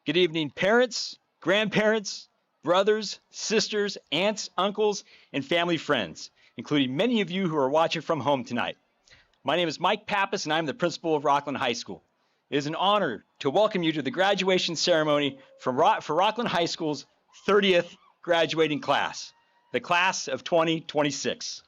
Good evening, parents, grandparents, brothers, sisters, aunts, uncles, and family friends, including many of you who are watching from home tonight. My name is Mike Pappas, and I'm the principal of Rocklin High School. It is an honor to welcome you to the graduation ceremony for Rocklin High School's 30th graduating class, the class of 2026.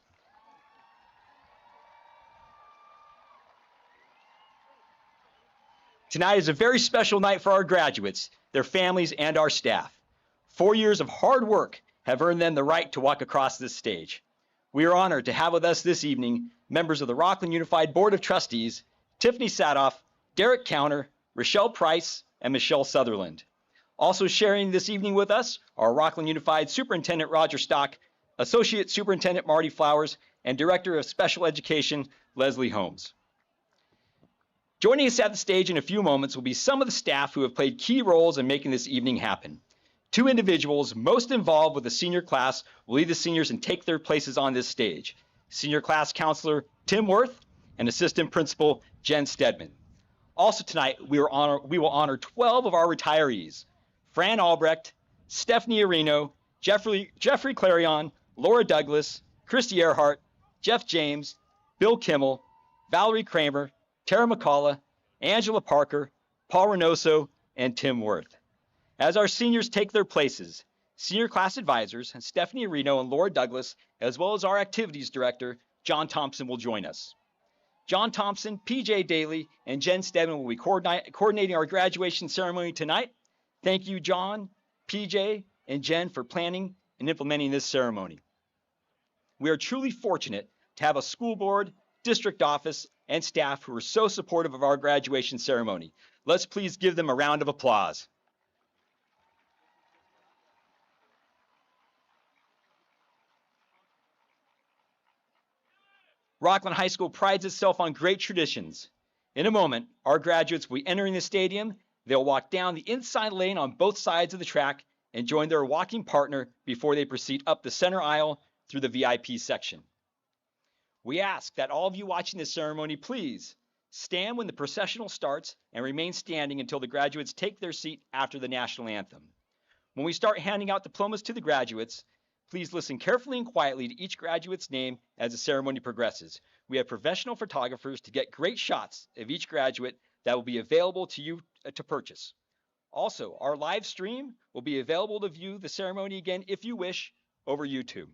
Tonight is a very special night for our graduates, their families, and our staff. 4 years of hard work have earned them the right to walk across this stage. We are honored to have with us this evening members of the Rocklin Unified Board of Trustees, Tiffany Sadoff, Derek Counter, Rochelle Price, and Michelle Sutherland. Also sharing this evening with us are Rocklin Unified Superintendent Roger Stock, Associate Superintendent Marty Flowers, and Director of Special Education Leslie Holmes. Joining us at the stage in a few moments will be some of the staff who have played key roles in making this evening happen. Two individuals most involved with the senior class will lead the seniors and take their places on this stage. Senior class counselor Tim Worth and Assistant Principal Jen Stedman. Also tonight, we will honor 12 of our retirees: Fran Albrecht, Stephanie Areno, Jeffrey Clarion, Laura Douglas, Christy Earhart, Jeff James, Bill Kimmel, Valerie Kramer, Tara McCullough, Angela Parker, Paul Reynoso, and Tim Worth. As our seniors take their places, senior class advisors Stephanie Areno and Laura Douglas, as well as our activities director, John Thompson, will join us. John Thompson, PJ Daly, and Jen Stedman will be coordinating our graduation ceremony tonight. Thank you, John, PJ, and Jen, for planning and implementing this ceremony. We are truly fortunate to have a school board, district office, and staff who are so supportive of our graduation ceremony. Let's please give them a round of applause. Rocklin High School prides itself on great traditions. In a moment, our graduates will be entering the stadium. They'll walk down the inside lane on both sides of the track and join their walking partner before they proceed up the center aisle through the VIP section. We ask that all of you watching this ceremony please stand when the processional starts and remain standing until the graduates take their seat after the national anthem. When we start handing out diplomas to the graduates, please listen carefully and quietly to each graduate's name as the ceremony progresses. We have professional photographers to get great shots of each graduate that will be available to you to purchase. Also, our live stream will be available to view the ceremony again if you wish over YouTube.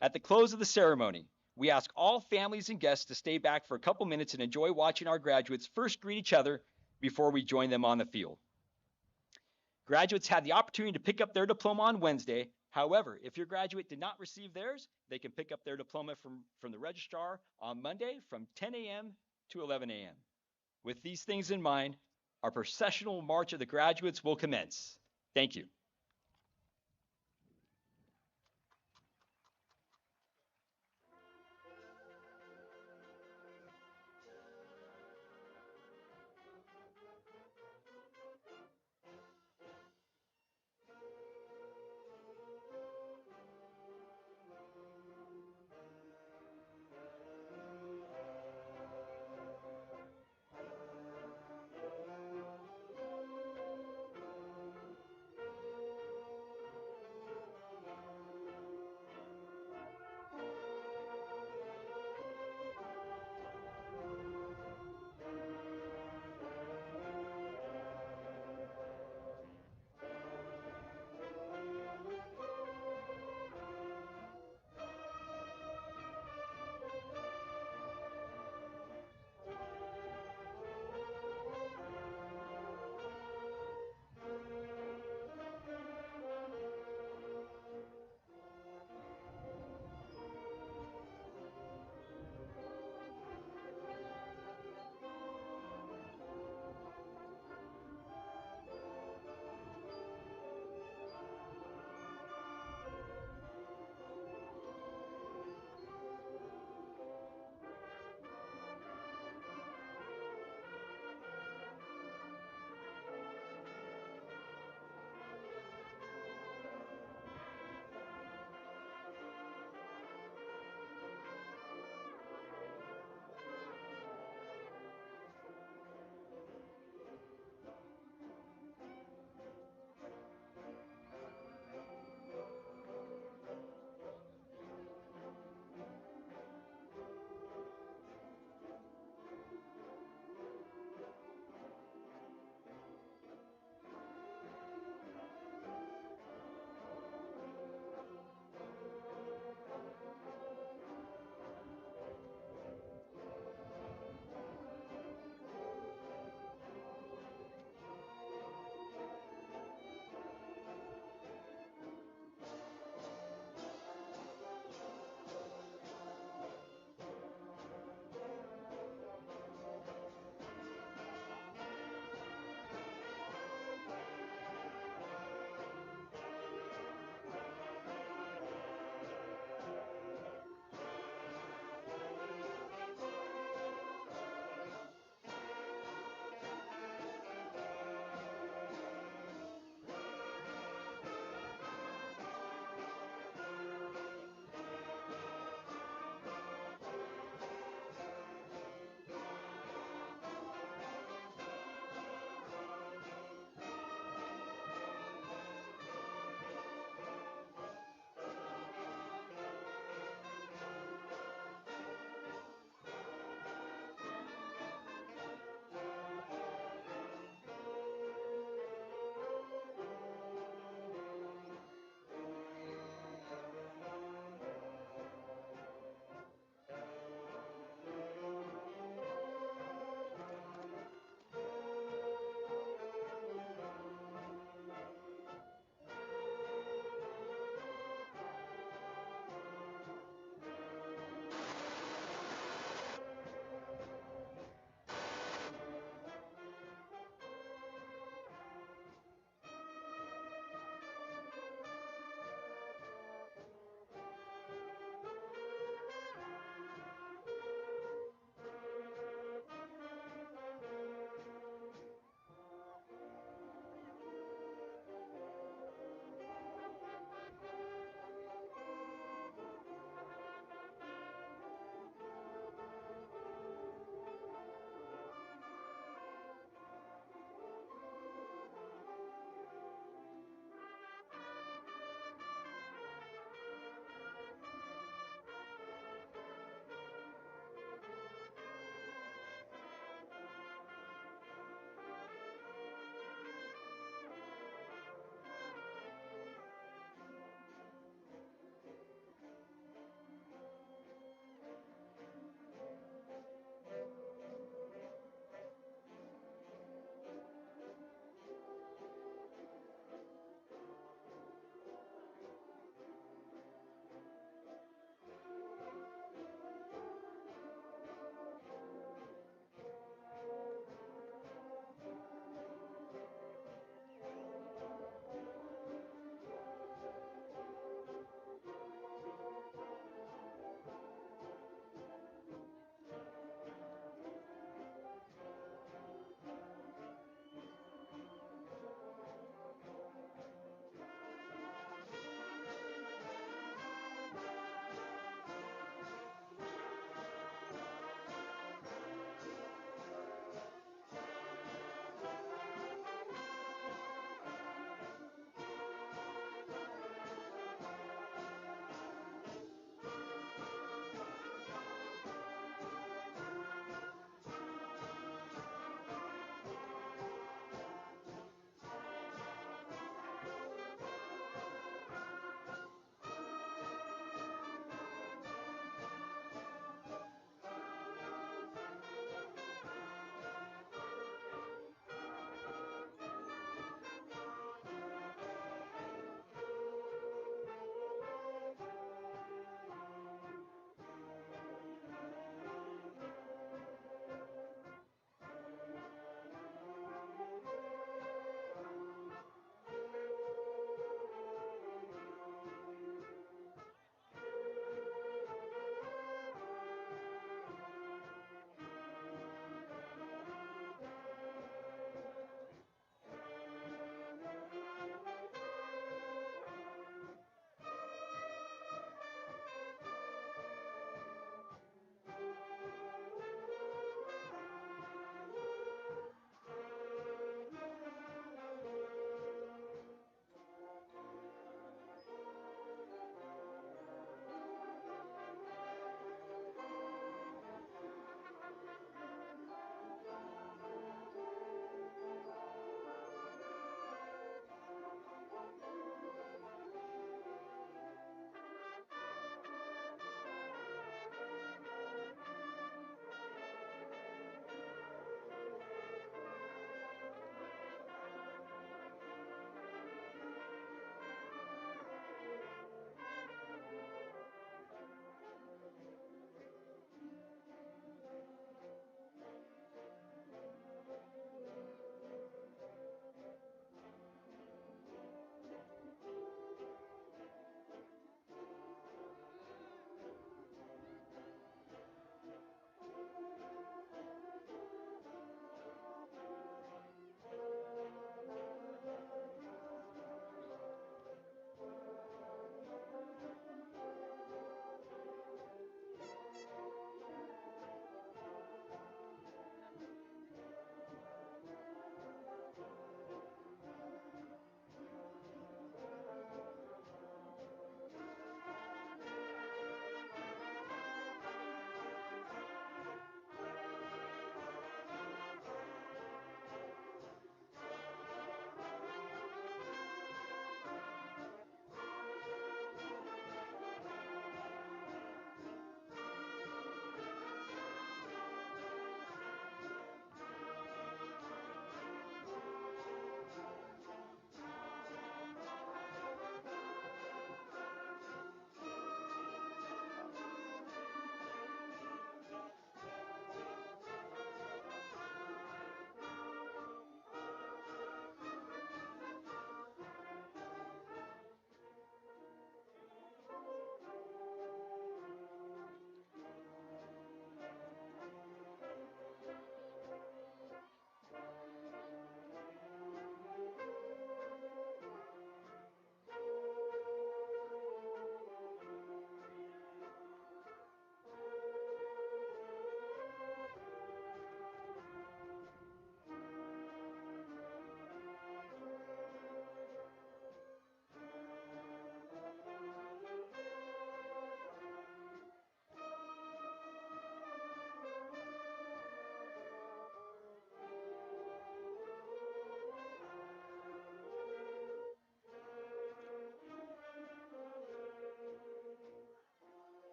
At the close of the ceremony, we ask all families and guests to stay back for a couple minutes and enjoy watching our graduates first greet each other before we join them on the field. Graduates had the opportunity to pick up their diploma on Wednesday. However, if your graduate did not receive theirs, they can pick up their diploma from the registrar on Monday from 10 a.m. to 11 a.m. With these things in mind, our processional march of the graduates will commence. Thank you.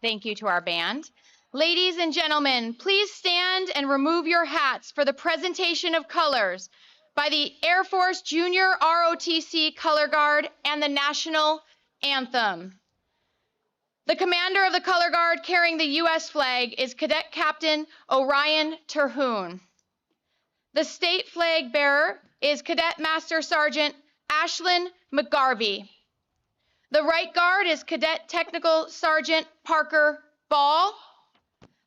Thank you to our band. Ladies and gentlemen, please stand and remove your hats for the presentation of colors by the Air Force Junior ROTC Color Guard and the National Anthem. The commander of the Color Guard carrying the U.S. flag is Cadet Captain Orion Terhune. The state flag bearer is Cadet Master Sergeant Ashlyn McGarvey. The right guard is Cadet Technical Sergeant Parker Ball.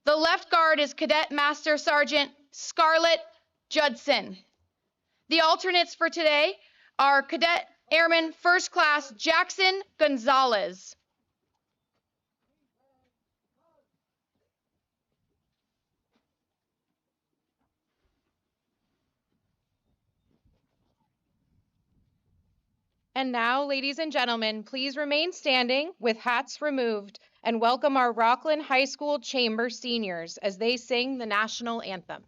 The left guard is Cadet Master Sergeant Scarlett Judson. The alternates for today are Cadet Airman First Class Jackson Gonzalez. And now, ladies and gentlemen, please remain standing with hats removed and welcome our Rocklin High School Chamber seniors as they sing the national anthem.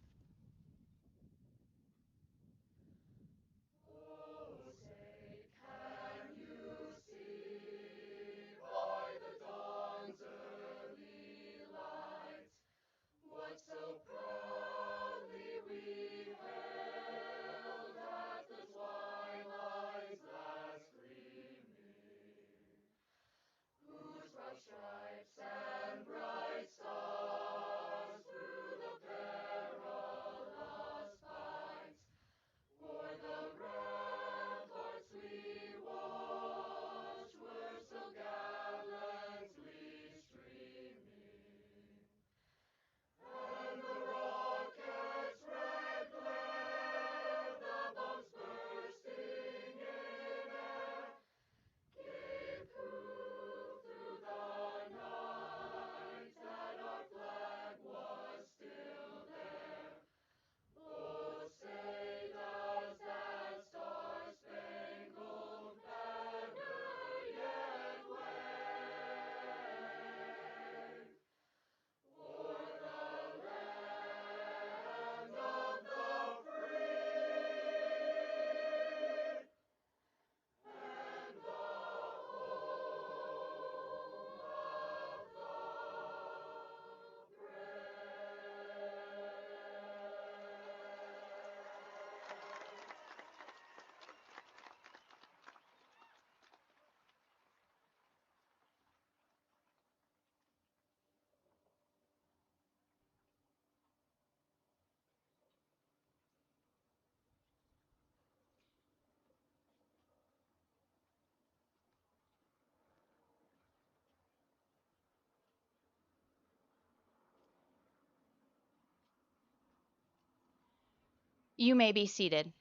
You may be seated.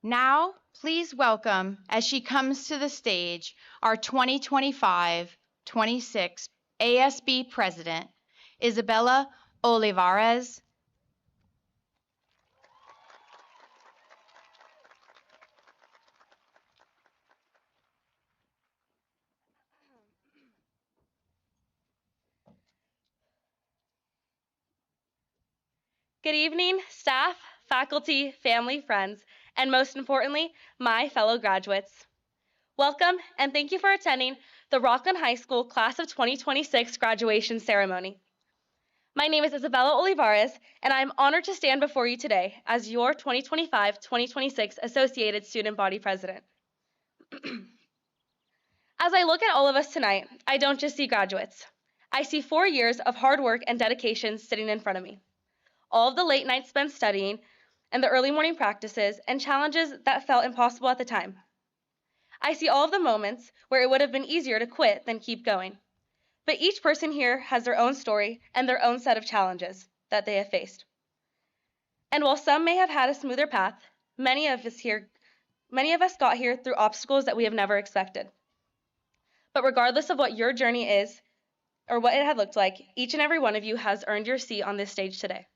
Now, please welcome, as she comes to the stage, our 2025-26 ASB President, Isabella Olivares. Good evening, staff, faculty, family, friends, and most importantly, my fellow graduates. Welcome and thank you for attending the Rocklin High School Class of 2026 graduation ceremony. My name is Isabella Olivares, and I am honored to stand before you today as your 2025-2026 Associated Student Body President. As I look at all of us tonight, I don't just see graduates. I see 4 years of hard work and dedication sitting in front of me. All of the late nights spent studying, and the early morning practices and challenges that felt impossible at the time. I see all of the moments where it would have been easier to quit than keep going. But each person here has their own story and their own set of challenges that they have faced. And while some may have had a smoother path, many of us got here through obstacles that we have never expected. But regardless of what your journey is or what it had looked like, each and every one of you has earned your seat on this stage today.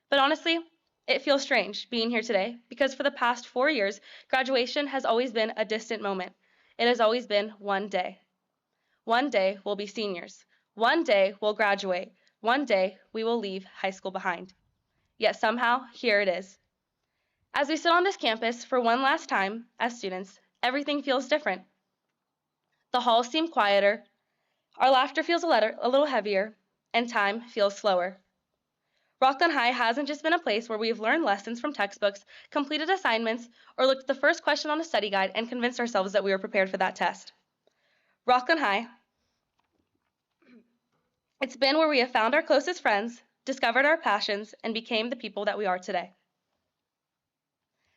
But honestly, it feels strange being here today because for the past 4 years, graduation has always been a distant moment. It has always been one day. One day we'll be seniors. One day we'll graduate. One day we will leave high school behind. Yet somehow, here it is. As we sit on this campus for one last time as students, everything feels different. The halls seem quieter, our laughter feels a little heavier, and time feels slower. Rocklin High hasn't just been a place where we've learned lessons from textbooks, completed assignments, or looked at the first question on a study guide and convinced ourselves that we were prepared for that test. Rocklin High, it's been where we have found our closest friends, discovered our passions, and became the people that we are today.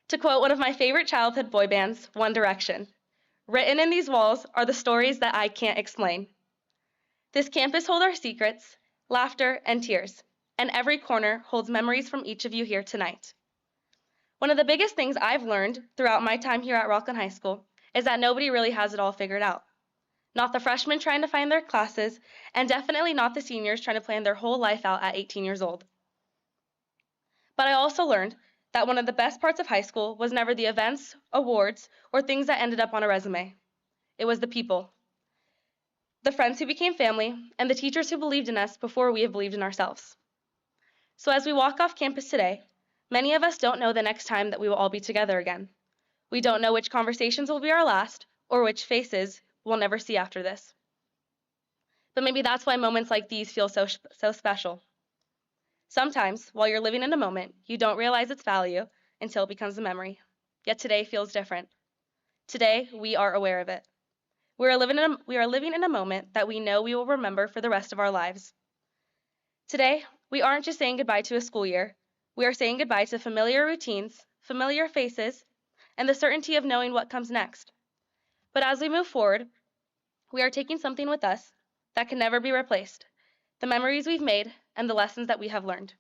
To quote one of my favorite childhood boy bands, One Direction, "Written in these walls are the stories that I can't explain." This campus holds our secrets, laughter, and tears, and every corner holds memories from each of you here tonight. One of the biggest things I've learned throughout my time here at Rocklin High School is that nobody really has it all figured out. Not the freshmen trying to find their classes, and definitely not the seniors trying to plan their whole life out at 18 years old. But I also learned that one of the best parts of high school was never the events, awards, or things that ended up on a resume. It was the people. The friends who became family, and the teachers who believed in us before we have believed in ourselves. So as we walk off campus today, many of us don't know the next time that we will all be together again. We don't know which conversations will be our last, or which faces we'll never see after this. But maybe that's why moments like these feel so special. Sometimes, while you're living in a moment, you don't realize its value until it becomes a memory. Yet today feels different. Today, we are aware of it. We are living in a moment that we know we will remember for the rest of our lives. Today, we aren't just saying goodbye to a school year. We are saying goodbye to familiar routines, familiar faces, and the certainty of knowing what comes next. But as we move forward, we are taking something with us that can never be replaced, the memories we've made and the lessons that we have learned.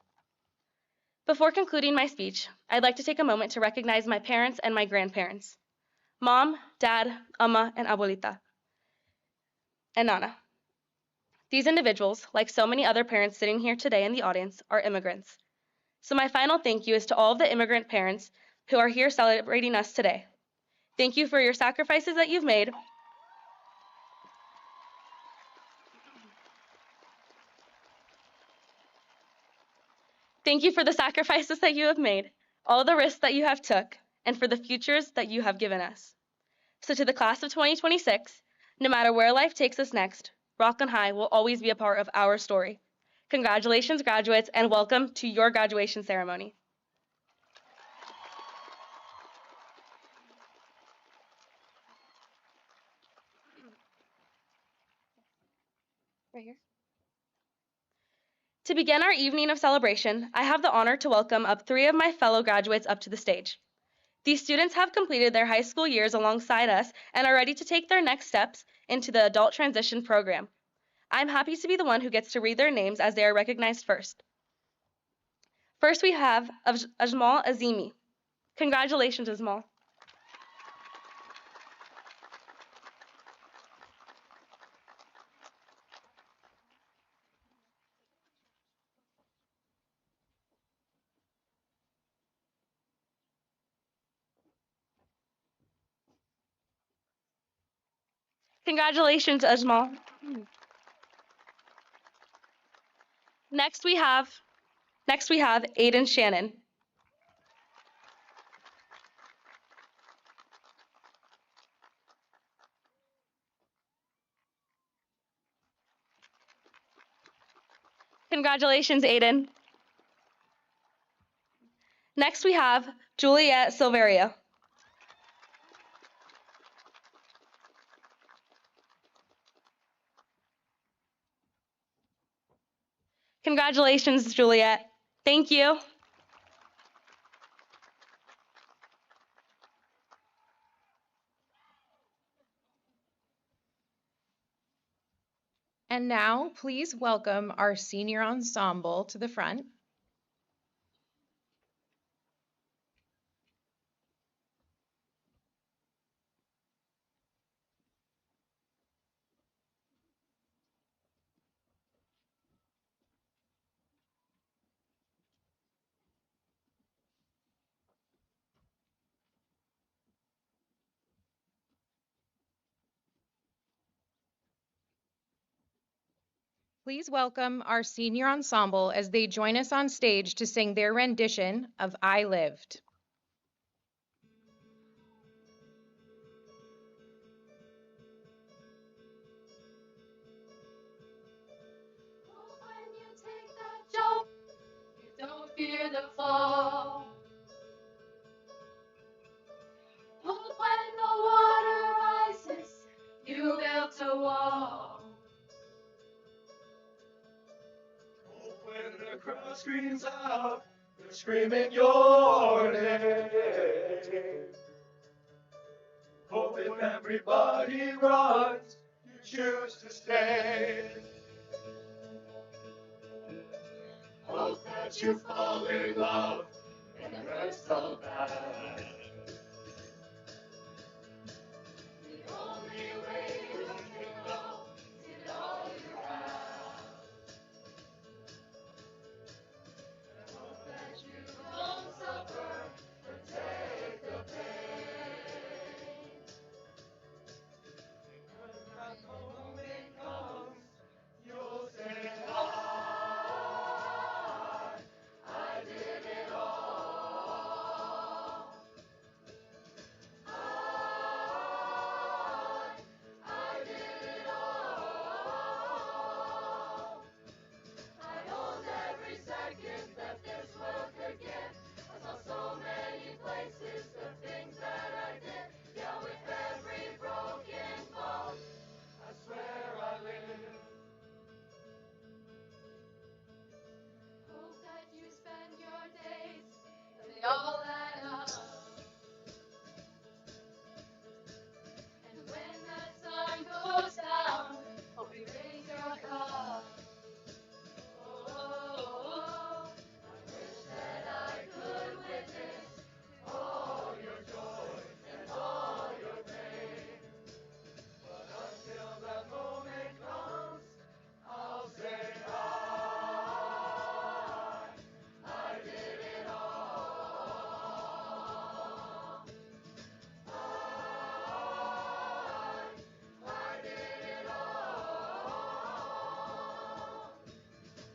Before concluding my speech, I'd like to take a moment to recognize my parents and my grandparents, Mom, Dad, Ama, and Abuelita, and Nana. These individuals, like so many other parents sitting here today in the audience, are immigrants. So my final thank you is to all of the immigrant parents who are here celebrating us today. Thank you for your sacrifices that you've made. Thank you for the sacrifices that you have made, all the risks that you have took, and for the futures that you have given us. So to the class of 2026, no matter where life takes us next, Rocklin High will always be a part of our story. Congratulations, graduates, and welcome to your graduation ceremony. Right here. To begin our evening of celebration, I have the honor to welcome up 3 of my fellow graduates up to the stage. These students have completed their high school years alongside us and are ready to take their next steps into the adult transition program. I'm happy to be the one who gets to read their names as they are recognized first. First, we have Ajmal Azimi. Congratulations, Ajmal. Congratulations, Ajmal. Next we have Aiden Shannon. Congratulations, Aiden. Next we have Juliet Silveria. Congratulations, Juliet. Thank you. And now, please welcome our senior ensemble to the front. Please welcome our senior ensemble as they join us on stage to sing their rendition of I Lived. in the fall. Hope when the water rises, you built a wall. Hope when the crowd screams out, they're screaming your name. Hope if everybody runs, you choose to stay. Hope that you fall in love and it hurts so bad. The only way you can know is in all you have. Hope that you don't suffer or take the pain. When that moment comes, you'll say, I did it all. I did it all. I owned every second that this world could give. I saw so many places, the things that I did. Yeah, with every broken bone, I swear I live. Hope that you spend your days, and they all add up. And when the sun goes down, hope you raise your cup. Oh, I wish that I could witness all your joy and all your pain. But until that moment comes, I'll say I did it all. I did it all.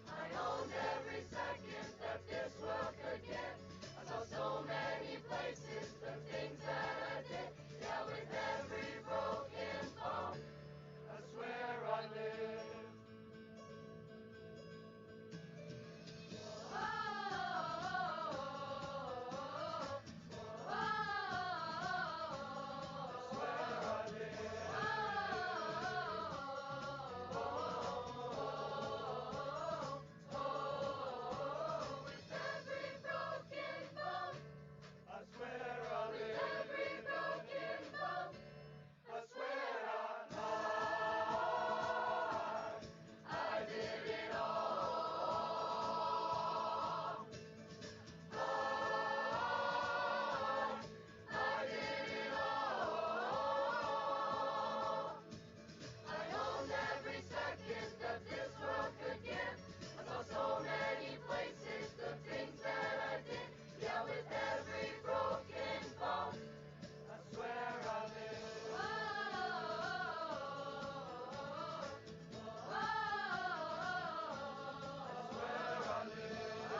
I owned every second that this world could give. I saw so many places, the things that I did. Yeah, with every broken bone, I swear I live. Oh, I swear I live. With every broken bone, I swear I live. With every broken bone, I swear I did it all. I did it all. I owned every second that this world could give. I saw so many places, the things that I did. Yeah, with every broken bone, I swear I live. Oh, I swear I live.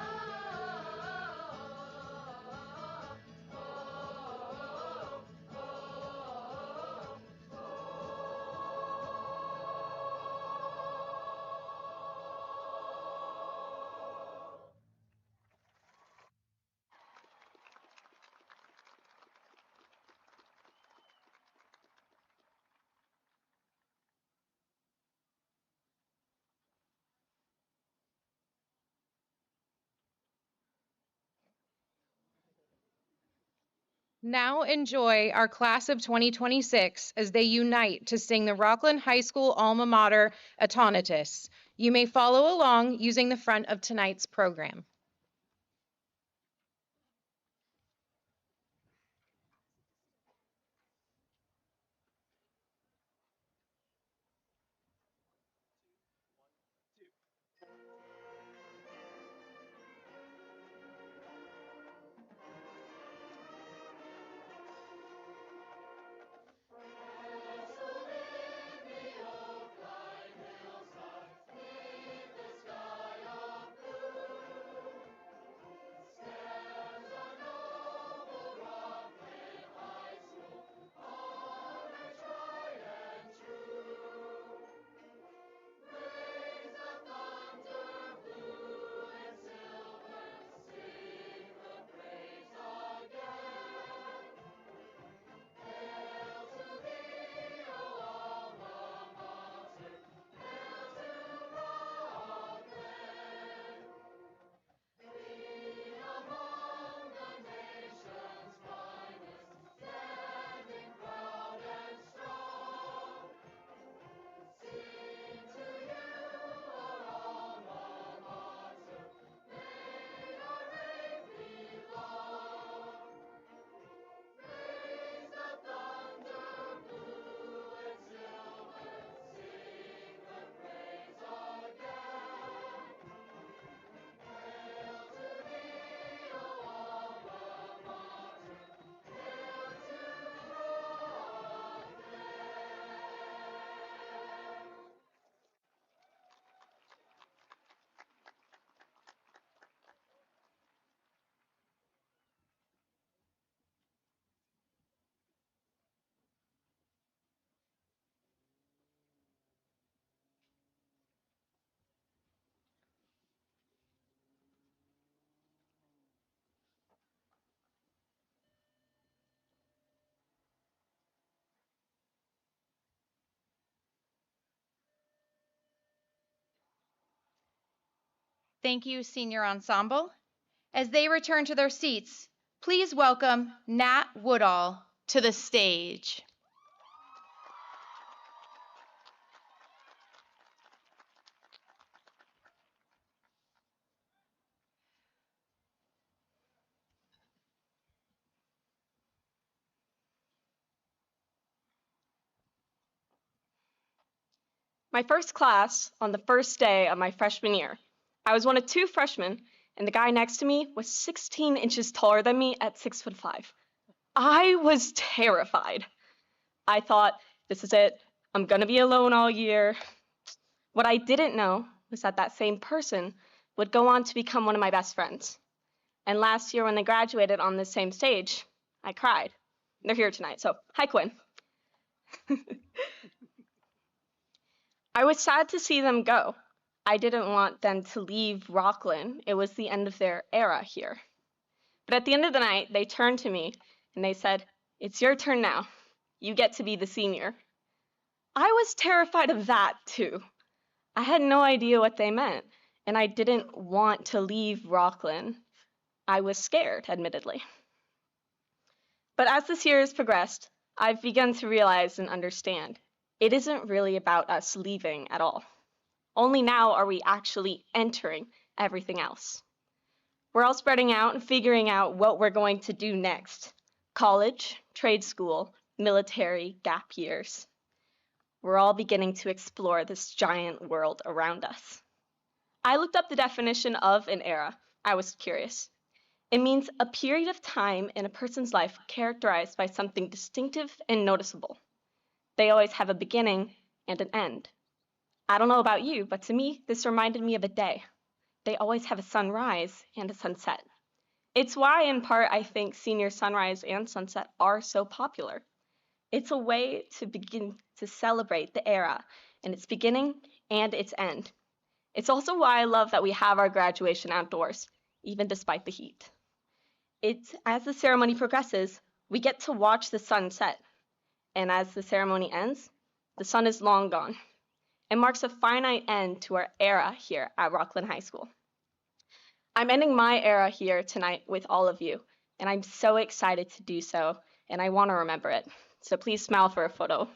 Now enjoy our class of 2026 as they unite to sing the Rocklin High School alma mater Autonatus. You may follow along using the front of tonight's program. Thank you, Senior Ensemble. As they return to their seats, please welcome Nat Woodall to the stage. My first class on the first day of my freshman year. I was one of 2 freshmen, and the guy next to me was 16 inches taller than me at 6'5". I was terrified. I thought, this is it. I'm gonna be alone all year. What I didn't know was that that same person would go on to become one of my best friends. And last year when they graduated on this same stage, I cried. They're here tonight, so hi, Quinn. I was sad to see them go. I didn't want them to leave Rocklin. It was the end of their era here. But at the end of the night, they turned to me and they said, "It's your turn now. You get to be the senior." I was terrified of that too. I had no idea what they meant, and I didn't want to leave Rocklin. I was scared, admittedly. But as this year has progressed, I've begun to realize and understand it isn't really about us leaving at all. Only now are we actually entering everything else. We're all spreading out and figuring out what we're going to do next. College, trade school, military, gap years. We're all beginning to explore this giant world around us. I looked up the definition of an era. I was curious. It means a period of time in a person's life characterized by something distinctive and noticeable. They always have a beginning and an end. I don't know about you, but to me, this reminded me of a day. They always have a sunrise and a sunset. It's why, in part, I think senior sunrise and sunset are so popular. It's a way to begin to celebrate the era and its beginning and its end. It's also why I love that we have our graduation outdoors, even despite the heat. As the ceremony progresses, we get to watch the sun set. And as the ceremony ends, the sun is long gone. It marks a finite end to our era here at Rocklin High School. I'm ending my era here tonight with all of you, and I'm so excited to do so, and I want to remember it. So please smile for a photo.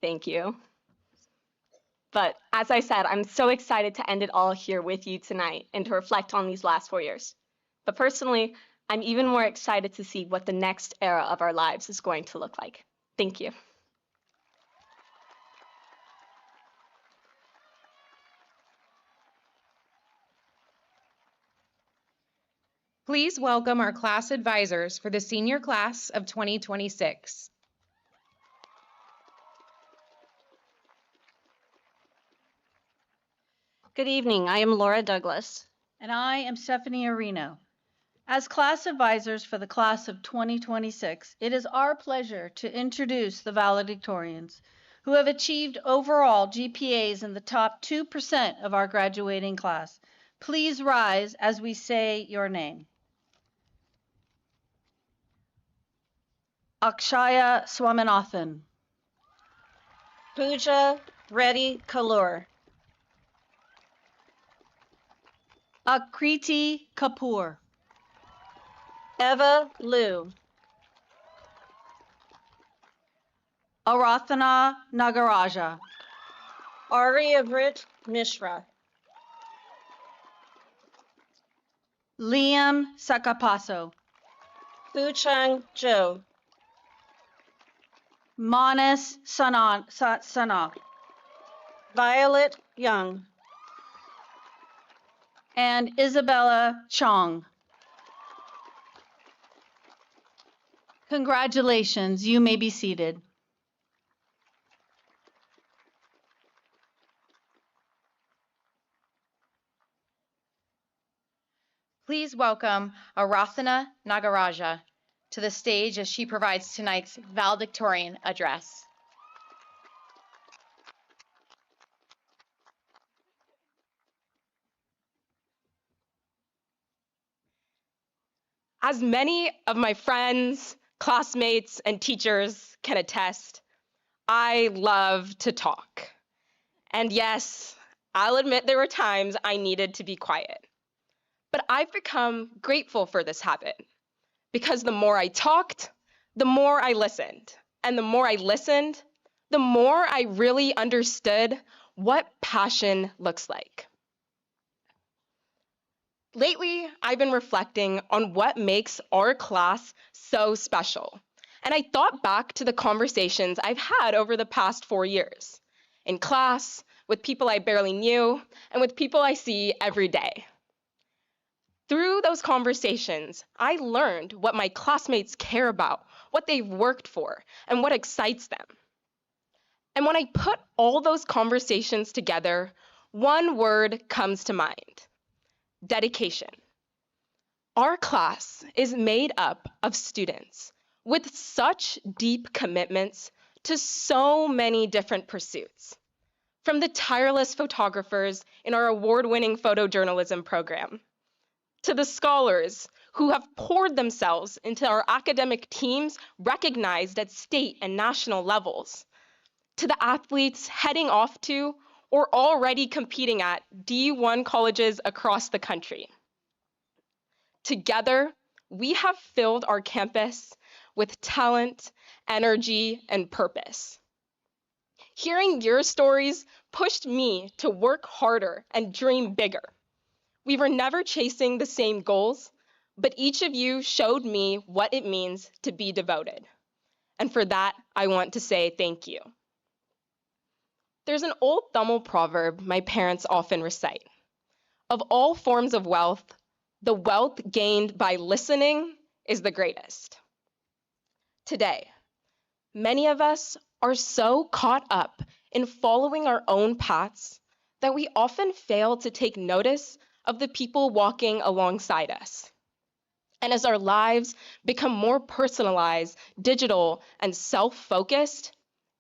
Thank you. But as I said, I'm so excited to end it all here with you tonight and to reflect on these last 4 years. But personally, I'm even more excited to see what the next era of our lives is going to look like. Thank you. Please welcome our class advisors for the senior class of 2026. Good evening. I am Laura Douglas. And I am Stephanie Areno. As class advisors for the class of 2026, it is our pleasure to introduce the valedictorians who have achieved overall GPAs in the top 2% of our graduating class. Please rise as we say your name. Akshaya Swaminathan. Pooja Reddy Kalur. Akriti Kapoor. Eva Liu. Arathana Nagaraja. Aryavrit Mishra. Liam Sakapaso. Fuchang Zhou. Manas Sana. Violet Young. And Isabella Chong. Congratulations, you may be seated. Please welcome Arathana Nagaraja to the stage as she provides tonight's valedictorian address. As many of my friends, classmates, and teachers can attest, I love to talk. And yes, I'll admit there were times I needed to be quiet. But I've become grateful for this habit because the more I talked, the more I listened. And the more I listened, the more I really understood what passion looks like. Lately, I've been reflecting on what makes our class so special. And I thought back to the conversations I've had over the past 4 years in class, with people I barely knew, and with people I see every day. Through those conversations, I learned what my classmates care about, what they've worked for, and what excites them. And when I put all those conversations together, one word comes to mind: dedication. Our class is made up of students with such deep commitments to so many different pursuits. From the tireless photographers in our award-winning photojournalism program, to the scholars who have poured themselves into our academic teams recognized at state and national levels, to the athletes heading off to or already competing at D1 colleges across the country. Together, we have filled our campus with talent, energy, and purpose. Hearing your stories pushed me to work harder and dream bigger. We were never chasing the same goals, but each of you showed me what it means to be devoted. And for that, I want to say thank you. There's an old Tamil proverb my parents often recite. Of all forms of wealth, the wealth gained by listening is the greatest. Today, many of us are so caught up in following our own paths that we often fail to take notice of the people walking alongside us. And as our lives become more personalized, digital, and self-focused,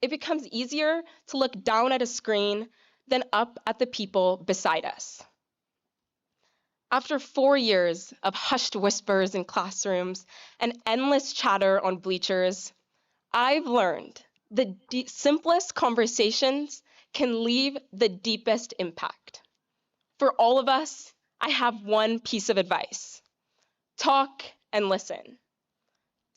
it becomes easier to look down at a screen than up at the people beside us. After 4 years of hushed whispers in classrooms and endless chatter on bleachers, I've learned the simplest conversations can leave the deepest impact. For all of us, I have one piece of advice: talk and listen.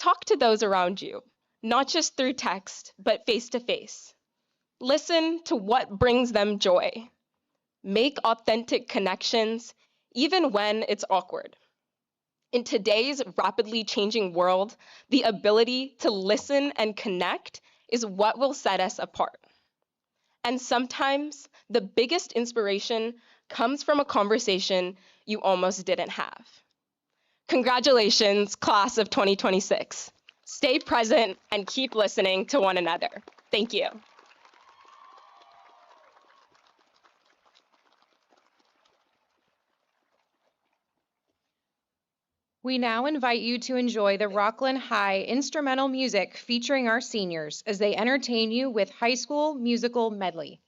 Talk to those around you, not just through text, but face to face. Listen to what brings them joy. Make authentic connections, even when it's awkward. In today's rapidly changing world, the ability to listen and connect is what will set us apart. And sometimes the biggest inspiration comes from a conversation you almost didn't have. Congratulations, class of 2026. Stay present and keep listening to one another. Thank you. We now invite you to enjoy the Rocklin High instrumental music featuring our seniors as they entertain you with high school musical medley.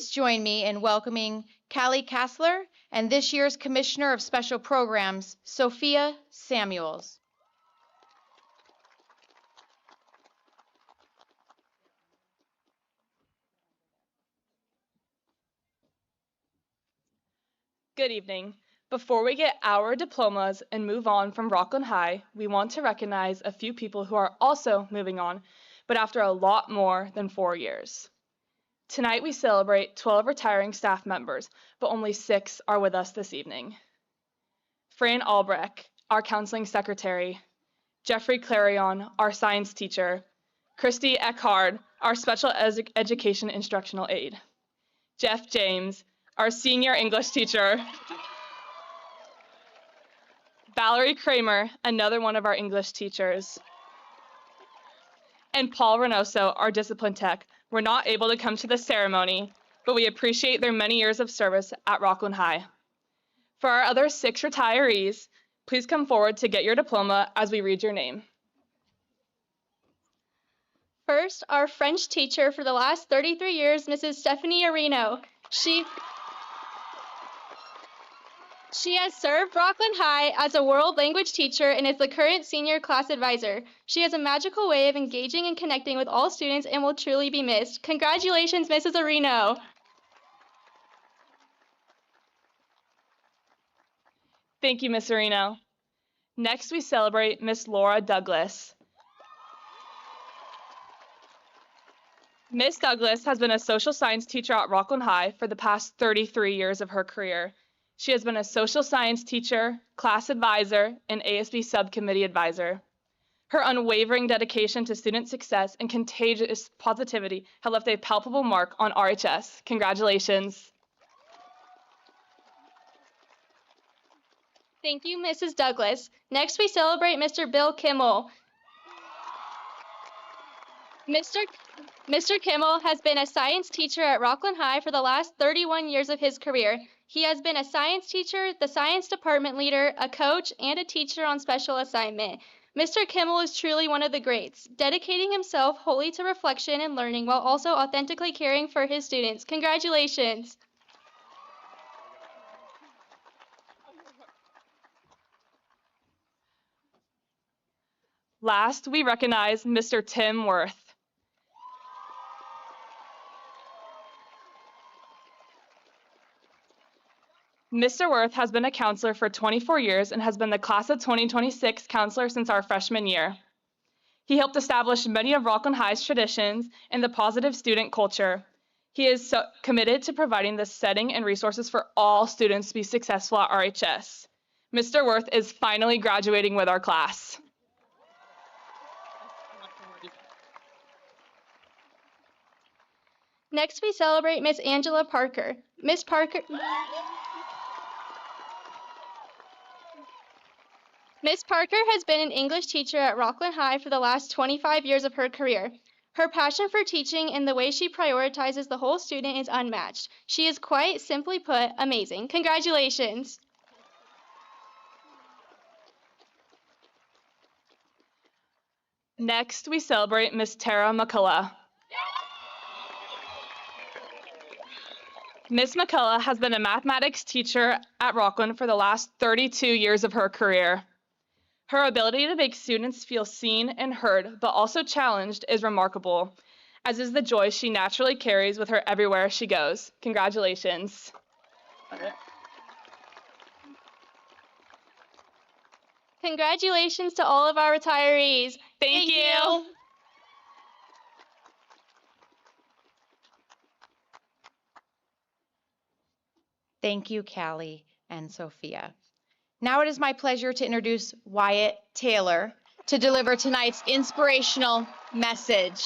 please join me in welcoming Callie Kassler and this year's Commissioner of Special Programs, Sophia Samuels. Good evening. Before we get our diplomas and move on from Rocklin High, we want to recognize a few people who are also moving on, but after a lot more than 4 years. Tonight we celebrate 12 retiring staff members, but only 6 are with us this evening. Fran Albrecht, our counseling secretary, Jeffrey Clarion, our science teacher, Christy Eckhard, our special education instructional aide, Jeff James, our senior English teacher, Valerie Kramer, another one of our English teachers, and Paul Reynoso, our discipline tech, were not able to come to the ceremony, but we appreciate their many years of service at Rocklin High. For our other 6 retirees, please come forward to get your diploma as we read your name. First, our French teacher for the last 33 years, Mrs. Stephanie Areno. She has served Rocklin High as a world language teacher and is the current senior class advisor. She has a magical way of engaging and connecting with all students and will truly be missed. Congratulations, Mrs. Areno. Thank you, Miss Areno. Next, we celebrate Miss Laura Douglas. Miss Douglas has been a social science teacher at Rocklin High for the past 33 years of her career. She has been a social science teacher, class advisor, and ASB subcommittee advisor. Her unwavering dedication to student success and contagious positivity have left a palpable mark on RHS. Congratulations. Thank you, Mrs. Douglas. Next, we celebrate Mr. Bill Kimmel. Mr. Kimmel has been a science teacher at Rocklin High for the last 31 years of his career. He has been a science teacher, the science department leader, a coach, and a teacher on special assignment. Mr. Kimmel is truly one of the greats, dedicating himself wholly to reflection and learning while also authentically caring for his students. Congratulations. Last, we recognize Mr. Tim Worth. Mr. Worth has been a counselor for 24 years and has been the class of 2026 counselor since our freshman year. He helped establish many of Rocklin High's traditions and the positive student culture. He is committed to providing the setting and resources for all students to be successful at RHS. Mr. Worth is finally graduating with our class. Next, we celebrate Miss Angela Parker. Miss Parker has been an English teacher at Rocklin High for the last 25 years of her career. Her passion for teaching and the way she prioritizes the whole student is unmatched. She is quite simply put, amazing. Congratulations. Next, we celebrate Miss Tara McCullough. Miss McCullough has been a mathematics teacher at Rocklin for the last 32 years of her career. Her ability to make students feel seen and heard, but also challenged, is remarkable, as is the joy she naturally carries with her everywhere she goes. Congratulations. Congratulations to all of our retirees. Thank you. Thank you, Callie and Sophia. Now it is my pleasure to introduce Wyatt Taylor to deliver tonight's inspirational message.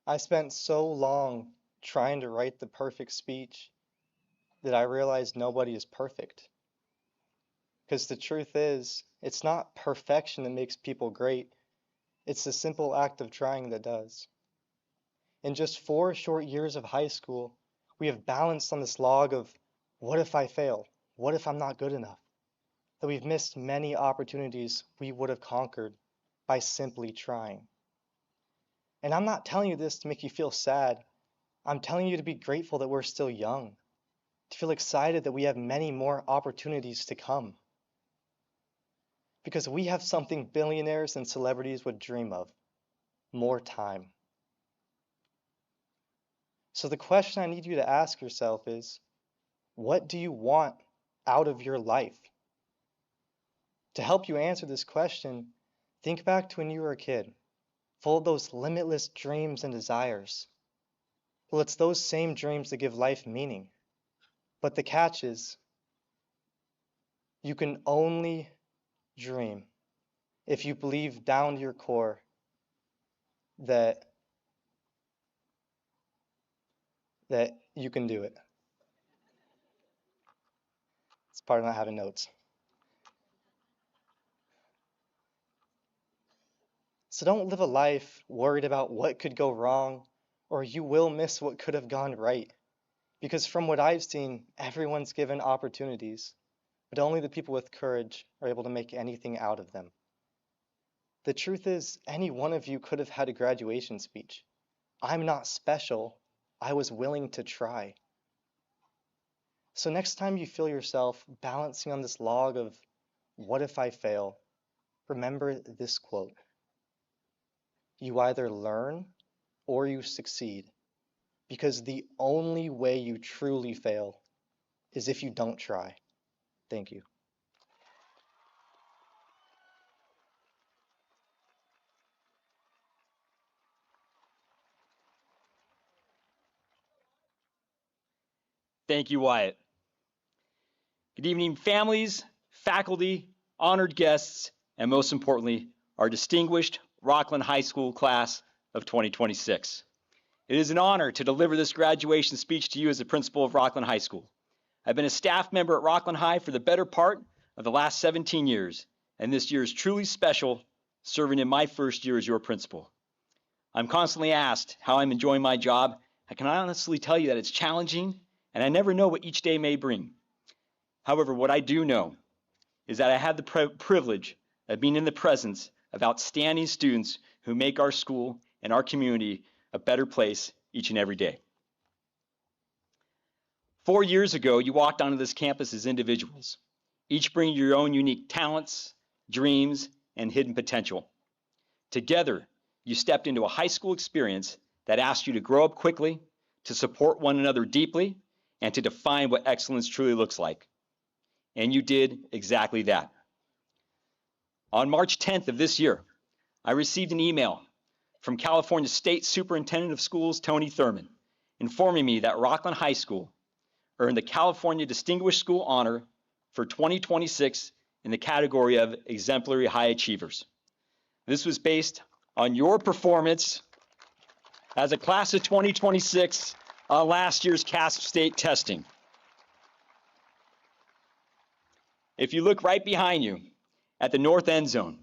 I spent so long trying to write the perfect speech that I realized nobody is perfect. Because the truth is, it's not perfection that makes people great. It's the simple act of trying that does. In just 4 short years of high school, we have balanced on this log of what if I fail? What if I'm not good enough? That we've missed many opportunities we would have conquered by simply trying. And I'm not telling you this to make you feel sad. I'm telling you to be grateful that we're still young, to feel excited that we have many more opportunities to come. Because we have something billionaires and celebrities would dream of: more time. So the question I need you to ask yourself is, what do you want out of your life? To help you answer this question, think back to when you were a kid, full of those limitless dreams and desires. Well, it's those same dreams that give life meaning. But the catch is, you can only dream if you believe down to your core that you can do it. It's part of not having notes. So don't live a life worried about what could go wrong, or you will miss what could have gone right. Because from what I've seen, everyone's given opportunities, but only the people with courage are able to make anything out of them. The truth is, any one of you could have had a graduation speech. I'm not special. I was willing to try. So next time you feel yourself balancing on this log of what if I fail, remember this quote: you either learn or you succeed, because the only way you truly fail is if you don't try. Thank you. Thank you, Wyatt. Good evening, families, faculty, honored guests, and most importantly, our distinguished Rocklin High School class of 2026. It is an honor to deliver this graduation speech to you as the principal of Rocklin High School. I've been a staff member at Rocklin High for the better part of the last 17 years, and this year is truly special, serving in my first year as your principal. I'm constantly asked how I'm enjoying my job. I can honestly tell you that it's challenging, and I never know what each day may bring. However, what I do know is that I have the privilege of being in the presence of outstanding students who make our school and our community a better place each and every day. 4 years ago, you walked onto this campus as individuals, each bringing your own unique talents, dreams, and hidden potential. Together, you stepped into a high school experience that asked you to grow up quickly, to support one another deeply, and to define what excellence truly looks like. And you did exactly that. On March 10th of this year, I received an email from California State Superintendent of Schools, Tony Thurman, informing me that Rocklin High School earned the California Distinguished School Honor for 2026 in the category of Exemplary High Achievers. This was based on your performance as a class of 2026 on last year's CASP state testing. If you look right behind you at the north end zone,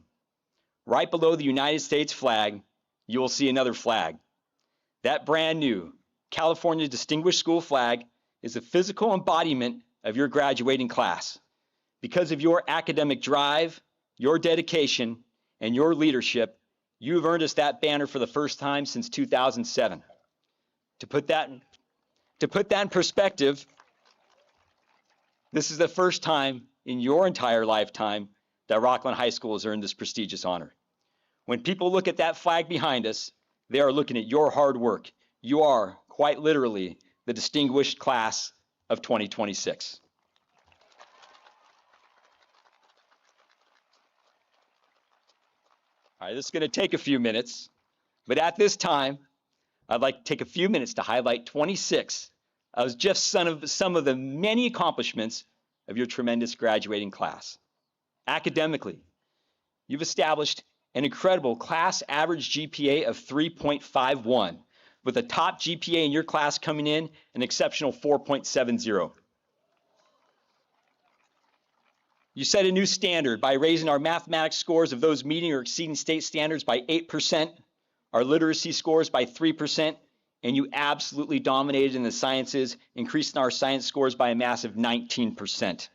right below the United States flag, you will see another flag. That brand new California Distinguished School flag is a physical embodiment of your graduating class. Because of your academic drive, your dedication, and your leadership, you've earned us that banner for the first time since 2007. To put that in perspective, this is the first time in your entire lifetime that Rocklin High School has earned this prestigious honor. When people look at that flag behind us, they are looking at your hard work. You are, quite literally, the distinguished class of 2026. All right, this is going to take a few minutes, but at this time, I'd like to take a few minutes to highlight 26 of just some of the many accomplishments of your tremendous graduating class. Academically, you've established an incredible class average GPA of 3.51, with a top GPA in your class coming in an exceptional 4.70. You set a new standard by raising our mathematics scores of those meeting or exceeding state standards by 8%, our literacy scores by 3%, and you absolutely dominated in the sciences, increasing our science scores by a massive 19%.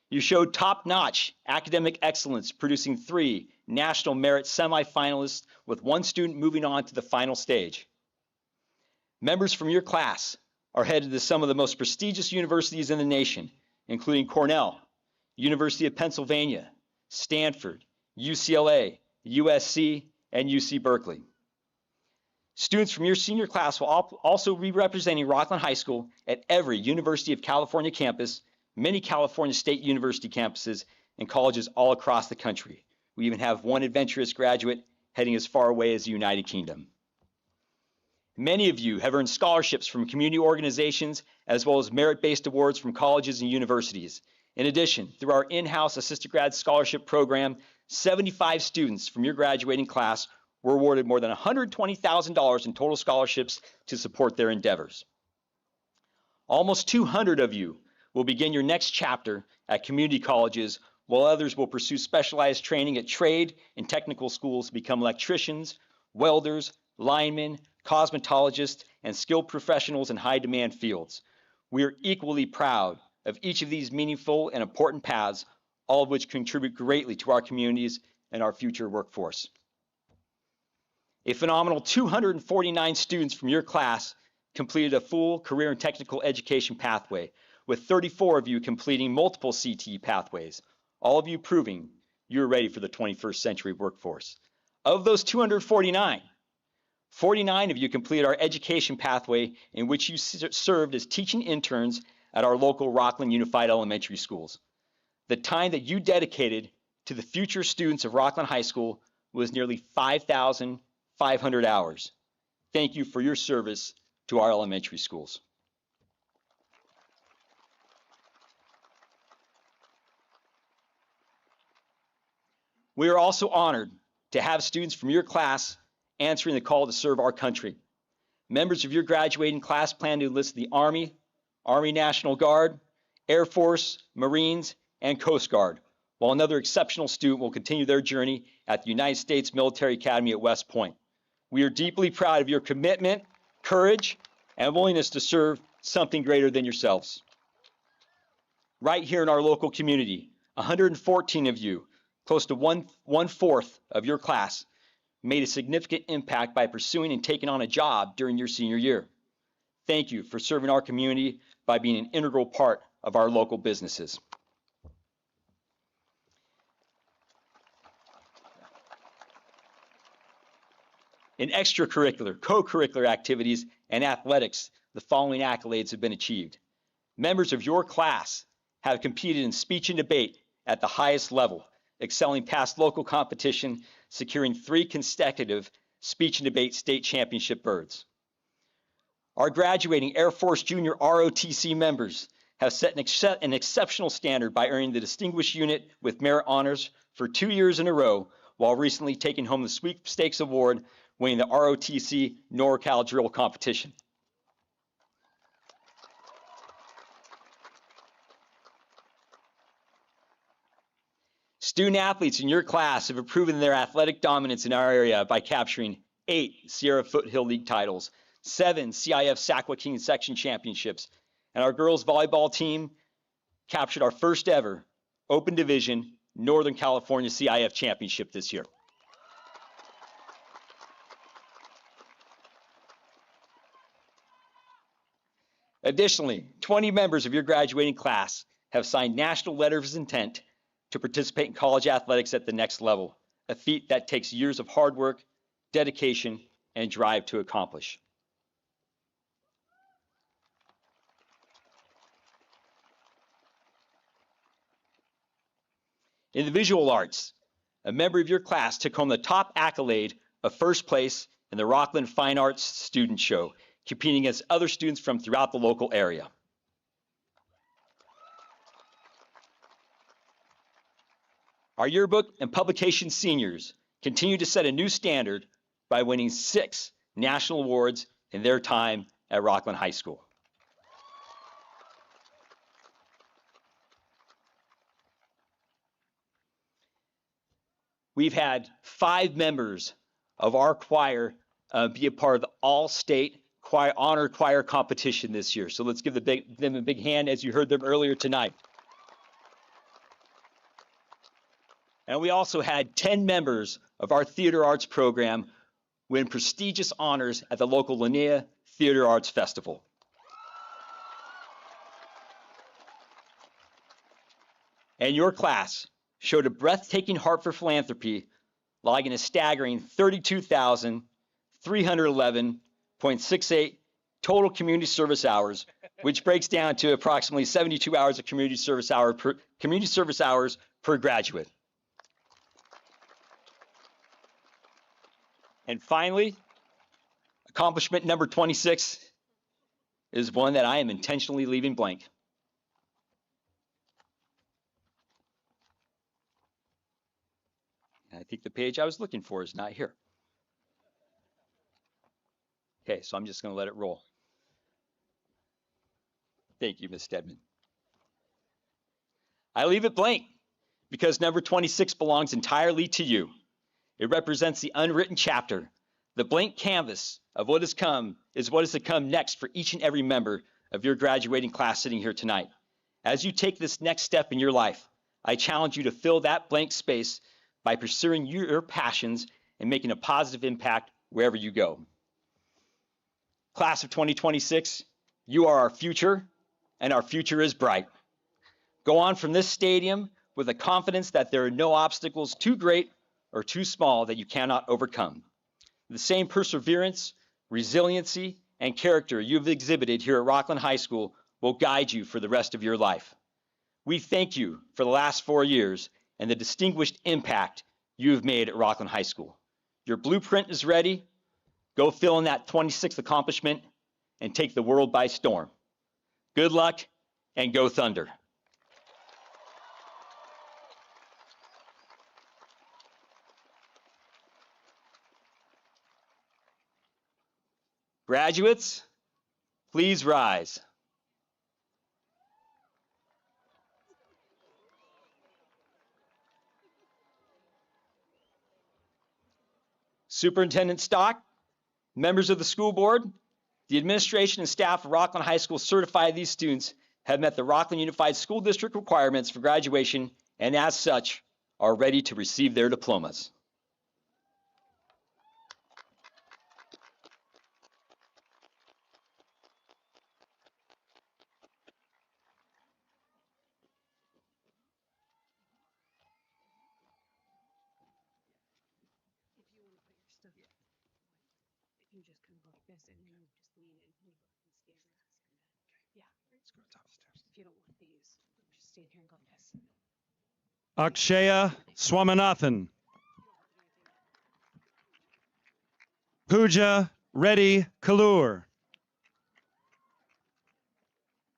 You showed top-notch academic excellence, producing 3 National Merit semifinalists with 1 student moving on to the final stage. Members from your class are headed to some of the most prestigious universities in the nation, including Cornell, University of Pennsylvania, Stanford, UCLA, USC, and UC Berkeley. Students from your senior class will also be representing Rocklin High School at every University of California campus, many California State University campuses, and colleges all across the country. We even have 1 adventurous graduate heading as far away as the United Kingdom. Many of you have earned scholarships from community organizations as well as merit-based awards from colleges and universities. In addition, through our in-house assisted grad scholarship program, 75 students from your graduating class were awarded more than $120,000 in total scholarships to support their endeavors. Almost 200 of you will begin your next chapter at community colleges, while others will pursue specialized training at trade and technical schools to become electricians, welders, linemen, cosmetologists, and skilled professionals in high-demand fields. We are equally proud of each of these meaningful and important paths, all of which contribute greatly to our communities and our future workforce. A phenomenal 249 students from your class completed a full career and technical education pathway, with 34 of you completing multiple CTE pathways, all of you proving you're ready for the 21st century workforce. Of those 249, 49 of you completed our education pathway in which you served as teaching interns at our local Rocklin Unified Elementary Schools. The time that you dedicated to the future students of Rocklin High School was nearly 5,500 hours. Thank you for your service to our elementary schools. We are also honored to have students from your class answering the call to serve our country. Members of your graduating class plan to enlist the Army, Army National Guard, Air Force, Marines, and Coast Guard, while another exceptional student will continue their journey at the United States Military Academy at West Point. We are deeply proud of your commitment, courage, and willingness to serve something greater than yourselves. Right here in our local community, 114 of you, close to one-fourth of your class, made a significant impact by pursuing and taking on a job during your senior year. Thank you for serving our community by being an integral part of our local businesses. In extracurricular, co-curricular activities, and athletics, the following accolades have been achieved. Members of your class have competed in speech and debate at the highest level, excelling past local competition, securing 3 consecutive speech and debate state championship berths. Our graduating Air Force Junior ROTC members have set an exceptional standard by earning the Distinguished Unit with Merit Honors for 2 years in a row, while recently taking home the Sweepstakes Award, winning the ROTC NorCal Drill Competition. Student athletes in your class have proven their athletic dominance in our area by capturing 8 Sierra Foothill League titles, 7 CIF Sac Joaquin Section Championships, and our girls volleyball team captured our first ever Open Division Northern California CIF Championship this year. Additionally, 20 members of your graduating class have signed national letters of intent to participate in college athletics at the next level, a feat that takes years of hard work, dedication, and drive to accomplish. In the visual arts, a member of your class took home the top accolade of first place in the Rocklin Fine Arts Student Show, competing against other students from throughout the local area. Our yearbook and publication seniors continue to set a new standard by winning 6 national awards in their time at Rocklin High School. We've had 5 members of our choir be a part of the all-state honor choir competition this year. So let's give them a big hand as you heard them earlier tonight. And we also had 10 members of our theater arts program win prestigious honors at the local Linnea Theater Arts Festival. And your class showed a breathtaking heart for philanthropy, logging a staggering 32,311.68 total community service hours, which breaks down to approximately 72 hours of community service hours per graduate. And finally, accomplishment number 26 is one that I am intentionally leaving blank. I think the page I was looking for is not here. Okay, so I'm just going to let it roll. Thank you, Ms. Stedman. I leave it blank because number 26 belongs entirely to you. It represents the unwritten chapter, the blank canvas of what is to come next for each and every member of your graduating class sitting here tonight. As you take this next step in your life, I challenge you to fill that blank space by pursuing your passions and making a positive impact wherever you go. Class of 2026, you are our future, and our future is bright. Go on from this stadium with a confidence that there are no obstacles too great or too small that you cannot overcome. The same perseverance, resiliency, and character you've exhibited here at Rocklin High School will guide you for the rest of your life. We thank you for the last 4 years and the distinguished impact you've made at Rocklin High School. Your blueprint is ready. Go fill in that 26th accomplishment and take the world by storm. Good luck and go Thunder. Graduates, please rise. Superintendent Stock, members of the school board, the administration and staff of Rocklin High School certify these students have met the Rocklin Unified School District requirements for graduation and as such are ready to receive their diplomas. You just kind of go like this and then you just lean in and look and stand. Yeah. Let's go top steps. If you don't want these, just stand here and go like this. Akshaya Swaminathan. Pooja Reddy Kalur.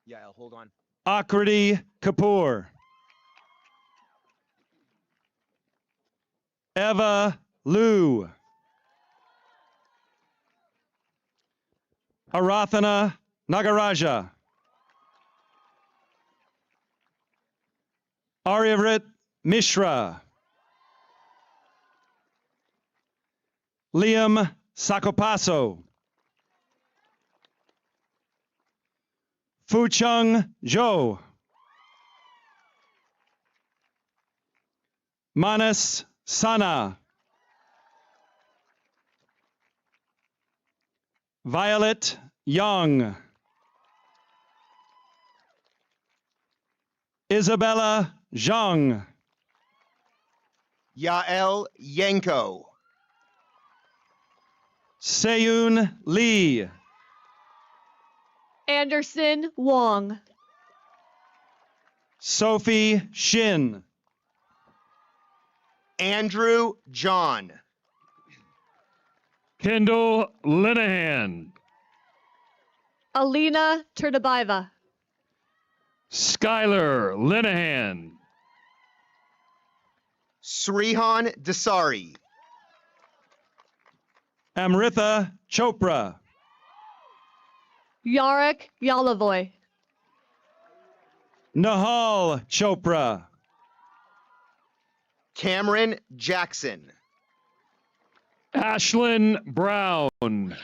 Yeah, I'll hold on. Akriti Kapoor. Eva Liu. Arathana Nagaraja. Aryavrit Mishra. Liam Sakopaso. Fucheng Zhou. Manas Sana. Violet Young. Isabella Zhang. Yael Yanko. Seyun Lee. Anderson Wong. Sophie Shin. Andrew John. Kendall Linehan. Alina Turnabiva. Skylar Linehan. Srihan Desari. Amritha Chopra. Yarek Yalavoy. Nahal Chopra. Cameron Jackson. Ashlyn Brown.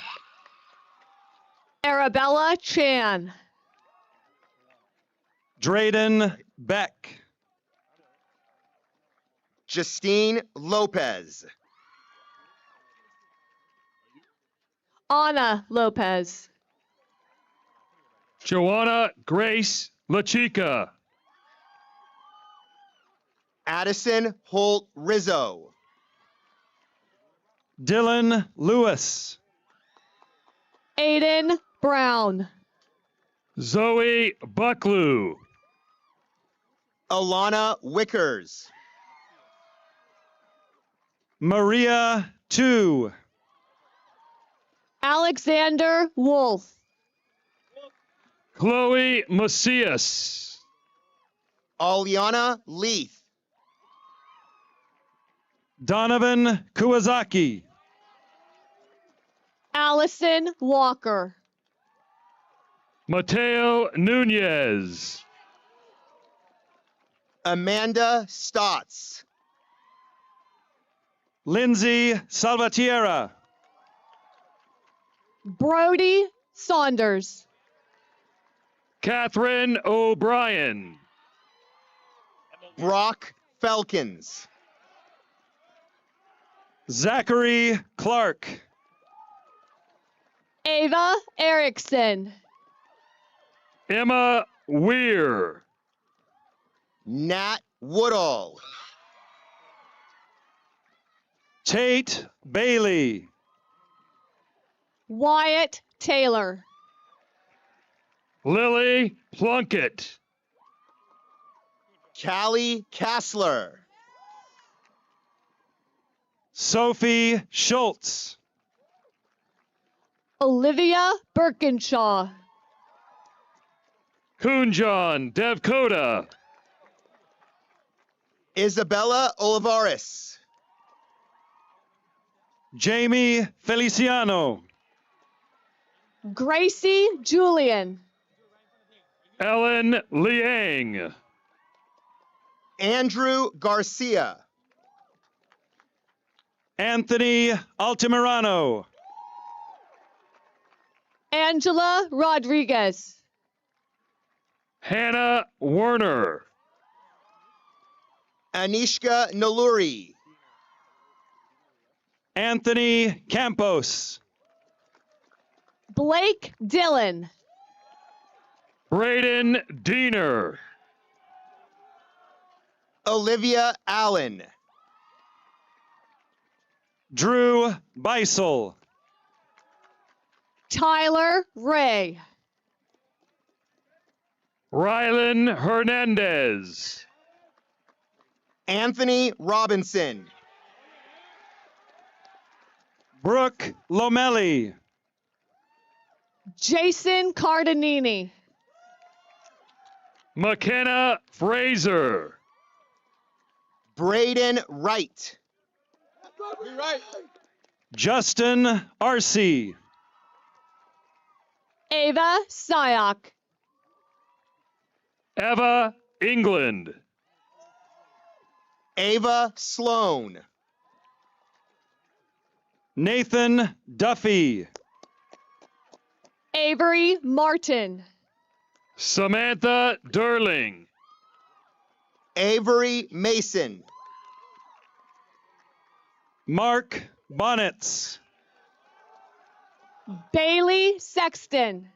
Arabella Chan. Drayden Beck. Justine Lopez. Anna Lopez. Joanna Grace LaChica. Addison Holt Rizzo. Dylan Lewis. Aiden Brown. Zoe Bucklew. Alana Wickers. Maria Tu. Alexander Wolf. Chloe Macias. Aliana Leith. Donovan Kuwazaki. Allison Walker. Mateo Nunez. Amanda Stotts. Lindsay Salvatierra. Brody Saunders. Catherine O'Brien. Brock Felkins. Zachary Clark. Ava Erickson. Emma Weir. Nat Woodall. Tate Bailey. Wyatt Taylor. Lily Plunkett. Callie Kassler. Sophie Schultz. Olivia Birkinshaw. Kunjan Devkota. Isabella Olivares. Jamie Feliciano. Gracie Julian. Ellen Liang. Andrew Garcia. Anthony Altamirano. Angela Rodriguez. Hannah Werner. Anishka Naluri. Anthony Campos. Blake Dillon. Braden Diener. Olivia Allen. Drew Beisel. Tyler Ray. Rylan Hernandez. Anthony Robinson. Brooke Lomelli. Jason Cardinini. McKenna Fraser. Braden Wright. Justin Arcee. Ava Syak. Eva England. Ava Sloan. Nathan Duffy. Avery Martin. Samantha Durling. Avery Mason. Mark Bonnets. Bailey Sexton.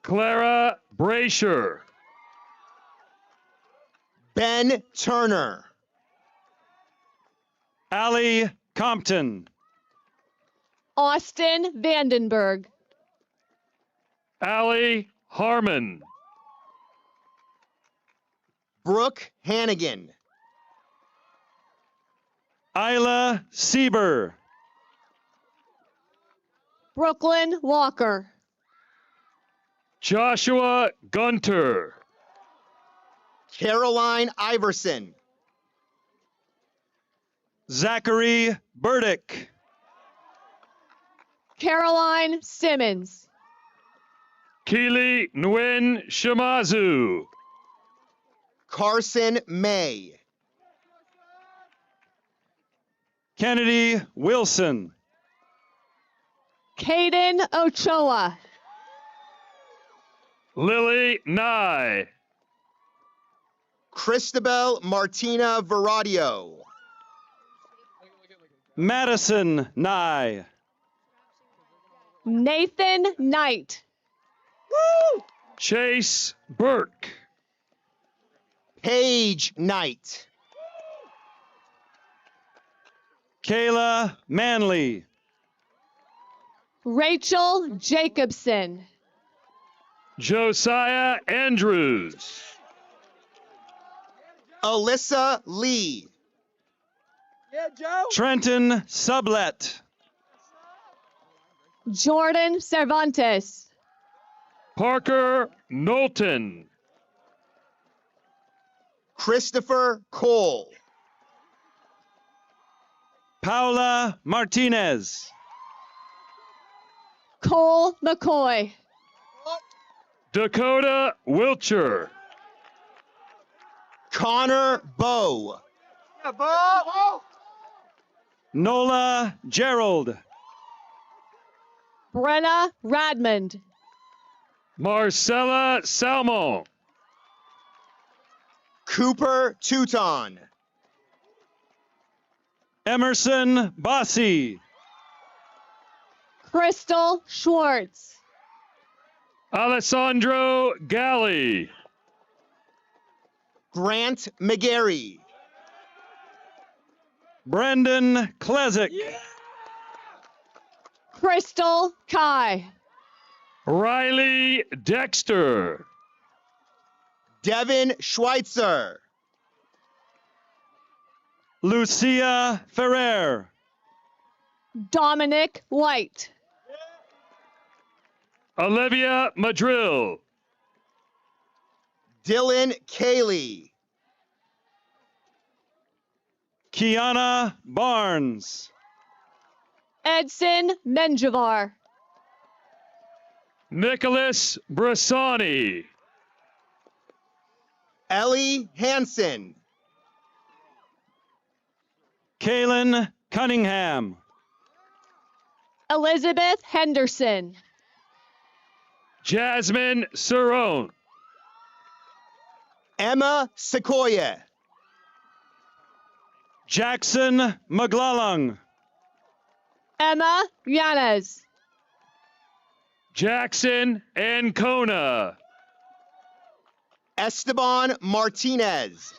Clara Brasher. Ben Turner. Allie Compton. Austin Vandenberg. Allie Harmon. Brooke Hannigan. Isla Sieber. Brooklyn Walker. Joshua Gunter. Caroline Iverson. Zachary Burdick. Caroline Simmons. Keely Nguyen Shamazu. Carson May. Kennedy Wilson. Caden Ochoa. Lily Nye. Christabel Martina Veradio. Madison Nye. Nathan Knight. Chase Burke. Paige Knight. Kayla Manley. Rachel Jacobson. Josiah Andrews. Alyssa Lee. Trenton Sublet. Jordan Cervantes. Parker Knowlton. Christopher Cole. Paula Martinez. Cole McCoy. Dakota Wilcher. Connor Bow. Nola Gerald. Brenna Radmond. Marcella Salmon. Cooper Teuton. Emerson Bossy. Crystal Schwartz. Alessandro Galli. Grant McGarry. Brendan Klezik. Crystal Kai. Riley Dexter. Devin Schweitzer. Lucia Ferrer. Dominic White. Olivia Madrill. Dylan Cayley. Kiana Barnes. Edson Menjivar. Nicholas Bressani. Ellie Hansen. Kaylin Cunningham. Elizabeth Henderson. Jasmine Cerrone. Emma Sequoia. Jackson McClellan. Emma Yanez. Jackson Ancona. Esteban Martinez.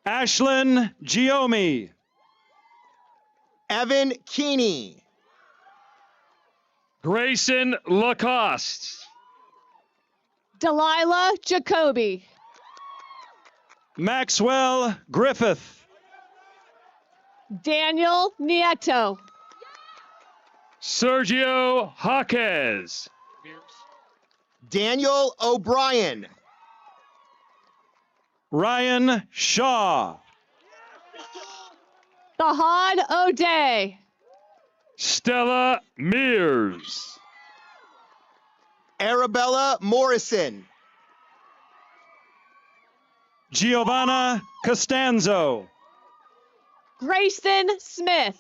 Ashlyn Giomi. Evan Keeney. Grayson Lacoste. Delilah Jacoby. Maxwell Griffith. Daniel Nieto. Sergio Jaquez. Daniel O'Brien. Ryan Shaw. Fahad O'Day. Stella Mears. Arabella Morrison. Giovanna Costanzo. Grayson Smith.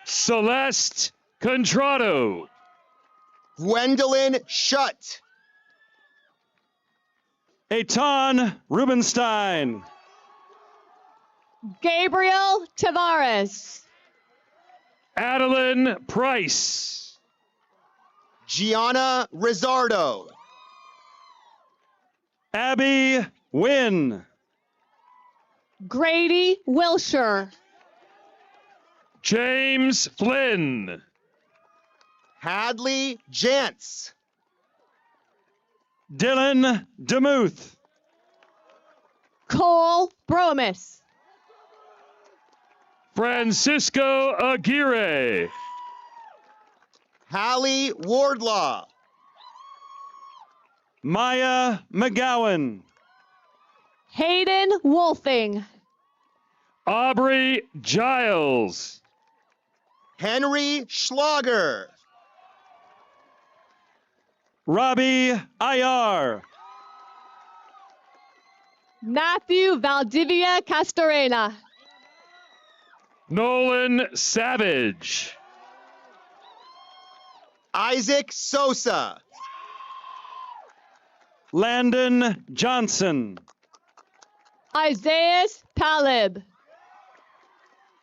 Celeste Contrado. Gwendolyn Shutt. Eitan Rubenstein. Gabriel Tavares. Adeline Price. Gianna Rizzardo. Abby Wynn. Grady Wilshire. James Flynn. Hadley Jantz. Dylan Demuth. Cole Bromis. Francisco Aguirre. Hallie Wardlaw. Maya McGowan. Hayden Wolfing. Aubrey Giles. Henry Schlager. Robbie Ayar. Matthew Valdivia Castorena. Nolan Savage. Isaac Sosa. Landon Johnson. Isaiah Talib.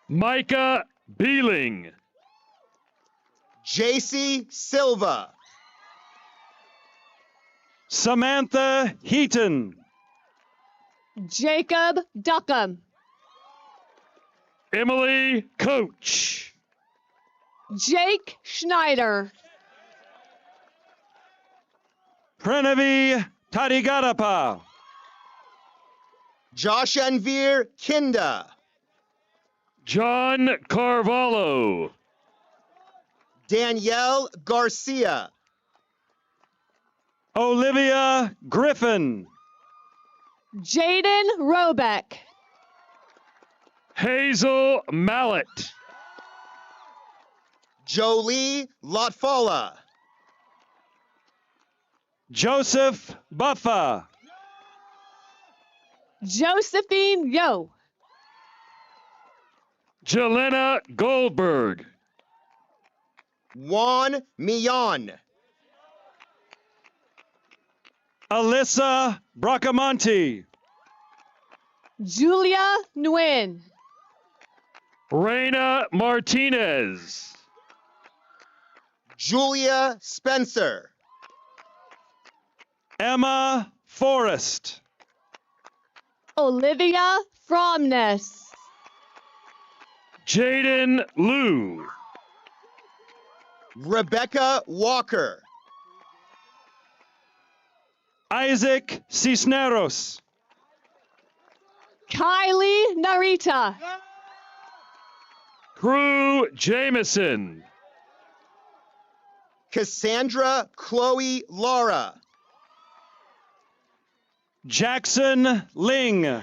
Micah Beeling. JC Silva. Samantha Heaton. Jacob Duckham. Emily Coach. Jake Schneider. Pranavi Tadigarapa. Josh Envir Kinda. John Carvalho. Danielle Garcia. Olivia Griffin. Jaden Robeck. Hazel Mallet. Jolie Lotfala. Joseph Buffa. Josephine Yo. Jelena Goldberg. Juan Millon. Alyssa Bracamonte. Julia Nguyen. Reina Martinez. Julia Spencer. Emma Forrest. Olivia Fromness. Jaden Liu. Rebecca Walker. Isaac Cisneros. Kylie Narita. Crew Jameson. Cassandra Chloe Laura. Jackson Ling.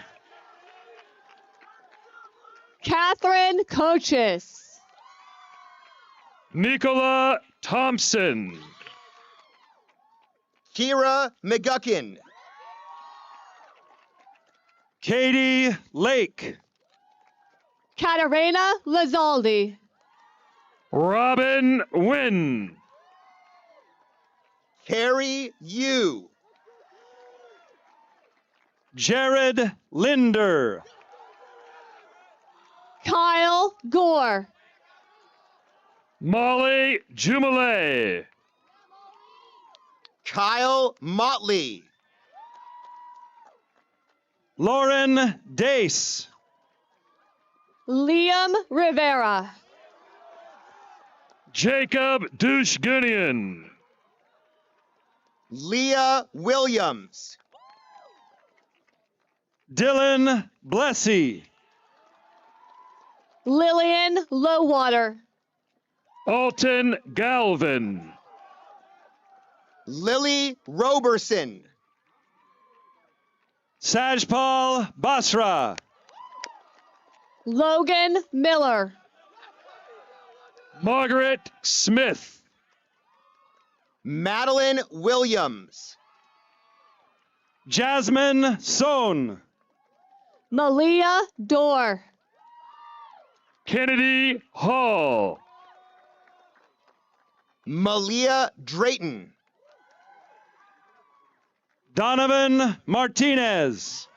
Catherine Coaches. Nicola Thompson. Kira McGuckin. Katie Lake. Katarina Lazaldi. Robin Wynn. Carrie Yu. Jared Linder. Kyle Gore. Molly Jumalee. Kyle Motley. Lauren Dace. Liam Rivera. Jacob Dushgunian. Leah Williams. Dylan Blessy. Lillian Lowwater. Alton Galvin. Lily Roberson. Sajpal Basra. Logan Miller. Margaret Smith. Madeline Williams. Jasmine Sohn. Malia Dorr. Kennedy Hall. Malia Drayton. Donovan Martinez.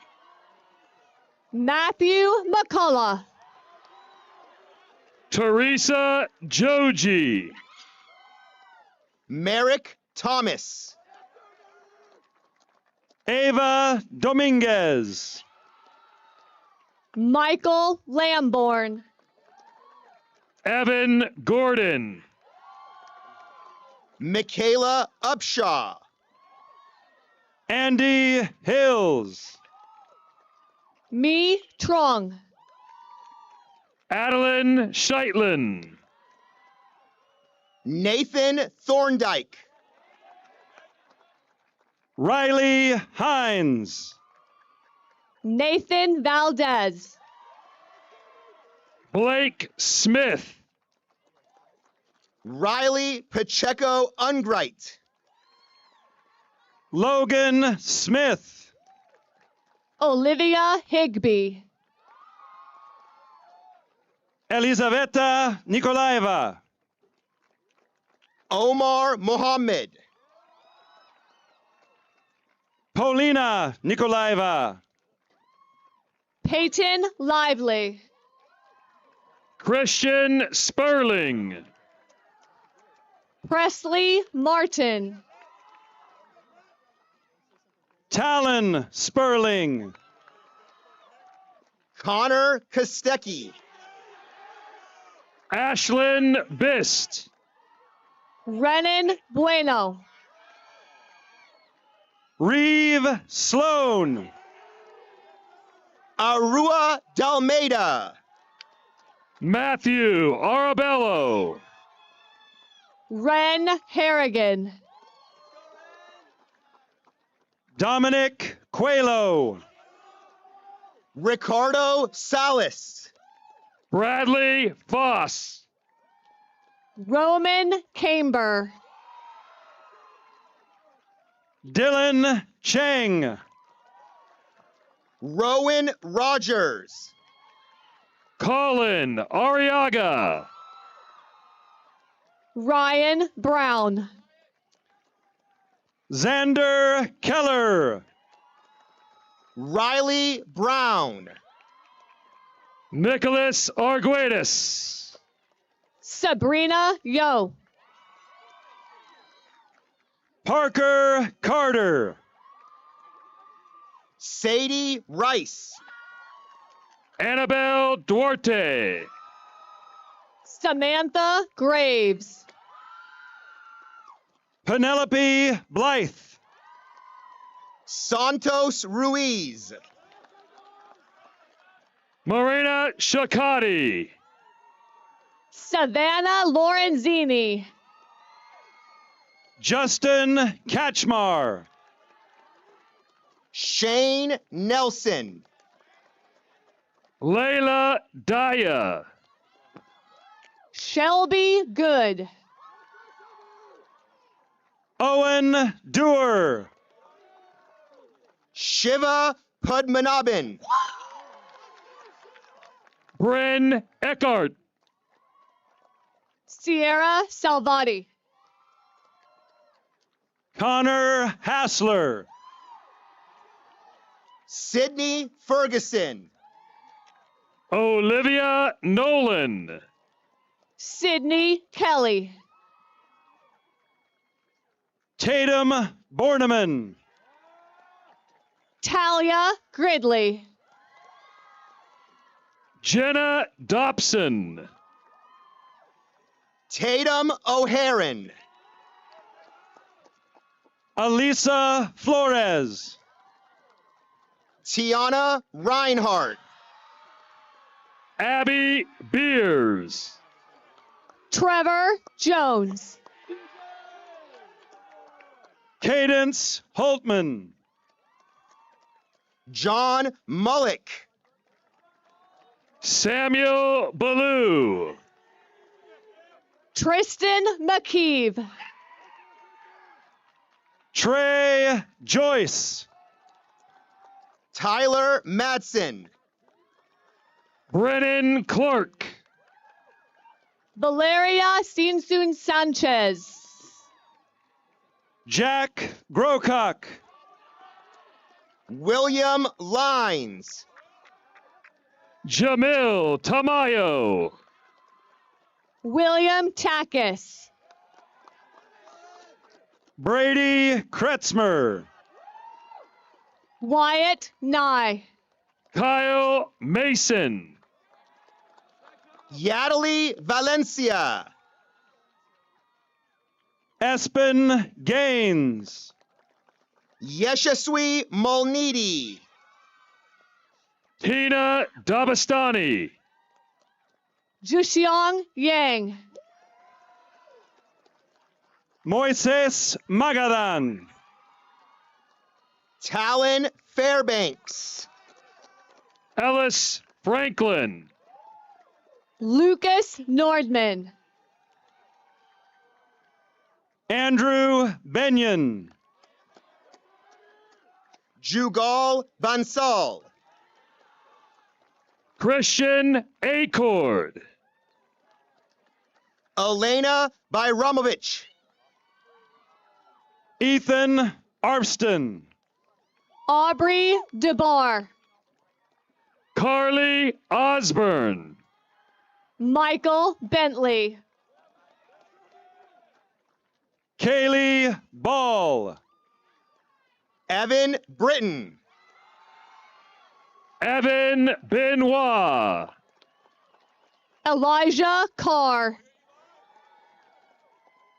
Matthew McCullough. Teresa Joji. Merrick Thomas. Ava Dominguez. Michael Lamborn. Evan Gordon. Michaela Upshaw. Andy Hills. Me Trong. Adeline Scheitlin. Nathan Thorndike. Riley Hines. Nathan Valdez. Blake Smith. Riley Pacheco Ungright. Logan Smith. Olivia Higby. Elizaveta Nikolaeva. Omar Mohammed. Polina Nikolaeva. Peyton Lively. Christian Sperling. Presley Martin. Talon Sperling. Connor Kostecki. Ashlyn Bist. Renan Bueno. Reeve Sloan. Arua Dalmeida. Matthew Arabello. Ren Harrigan. Dominic Coelho. Ricardo Salas. Bradley Foss. Roman Camber. Dylan Cheng. Rowan Rogers. Colin Arriaga. Ryan Brown. Xander Keller. Riley Brown. Nicholas Arguedas. Sabrina Yo. Parker Carter. Sadie Rice. Annabelle Duarte. Samantha Graves. Penelope Blythe. Santos Ruiz. Marina Shakati. Savannah Lorenzini. Justin Kachmar. Shane Nelson. Layla Daya. Shelby Good. Owen Dewar. Shiva Padmanabhan. Bryn Eckhart. Sierra Salvati. Connor Hassler. Sydney Ferguson. Olivia Nolan. Sydney Kelly. Tatum Borneman. Talia Gridley. Jenna Dobson. Tatum O'Haron. Alisa Flores. Tiana Reinhardt. Abby Beers. Trevor Jones. Cadence Holtman. John Mullick. Samuel Ballou. Tristan McKeeve. Trey Joyce. Tyler Madsen. Brennan Clark. Valeria Sinsun Sanchez. Jack Grocock. William Lines. Jamil Tamayo. William Takis. Brady Kretzmer. Wyatt Nye. Kyle Mason. Yadali Valencia. Espen Gaines. Yeshaswi Molnidi. Tina Dabastani. Jushiong Yang. Moises Magadan. Talon Fairbanks. Ellis Franklin. Lucas Nordman. Andrew Benyon. Jugal Bansal. Christian Acord. Elena Byramovich. Ethan Arpston. Aubrey DeBar. Carly Osborne. Michael Bentley. Kaylee Ball. Evan Britton. Evan Benoit. Elijah Carr.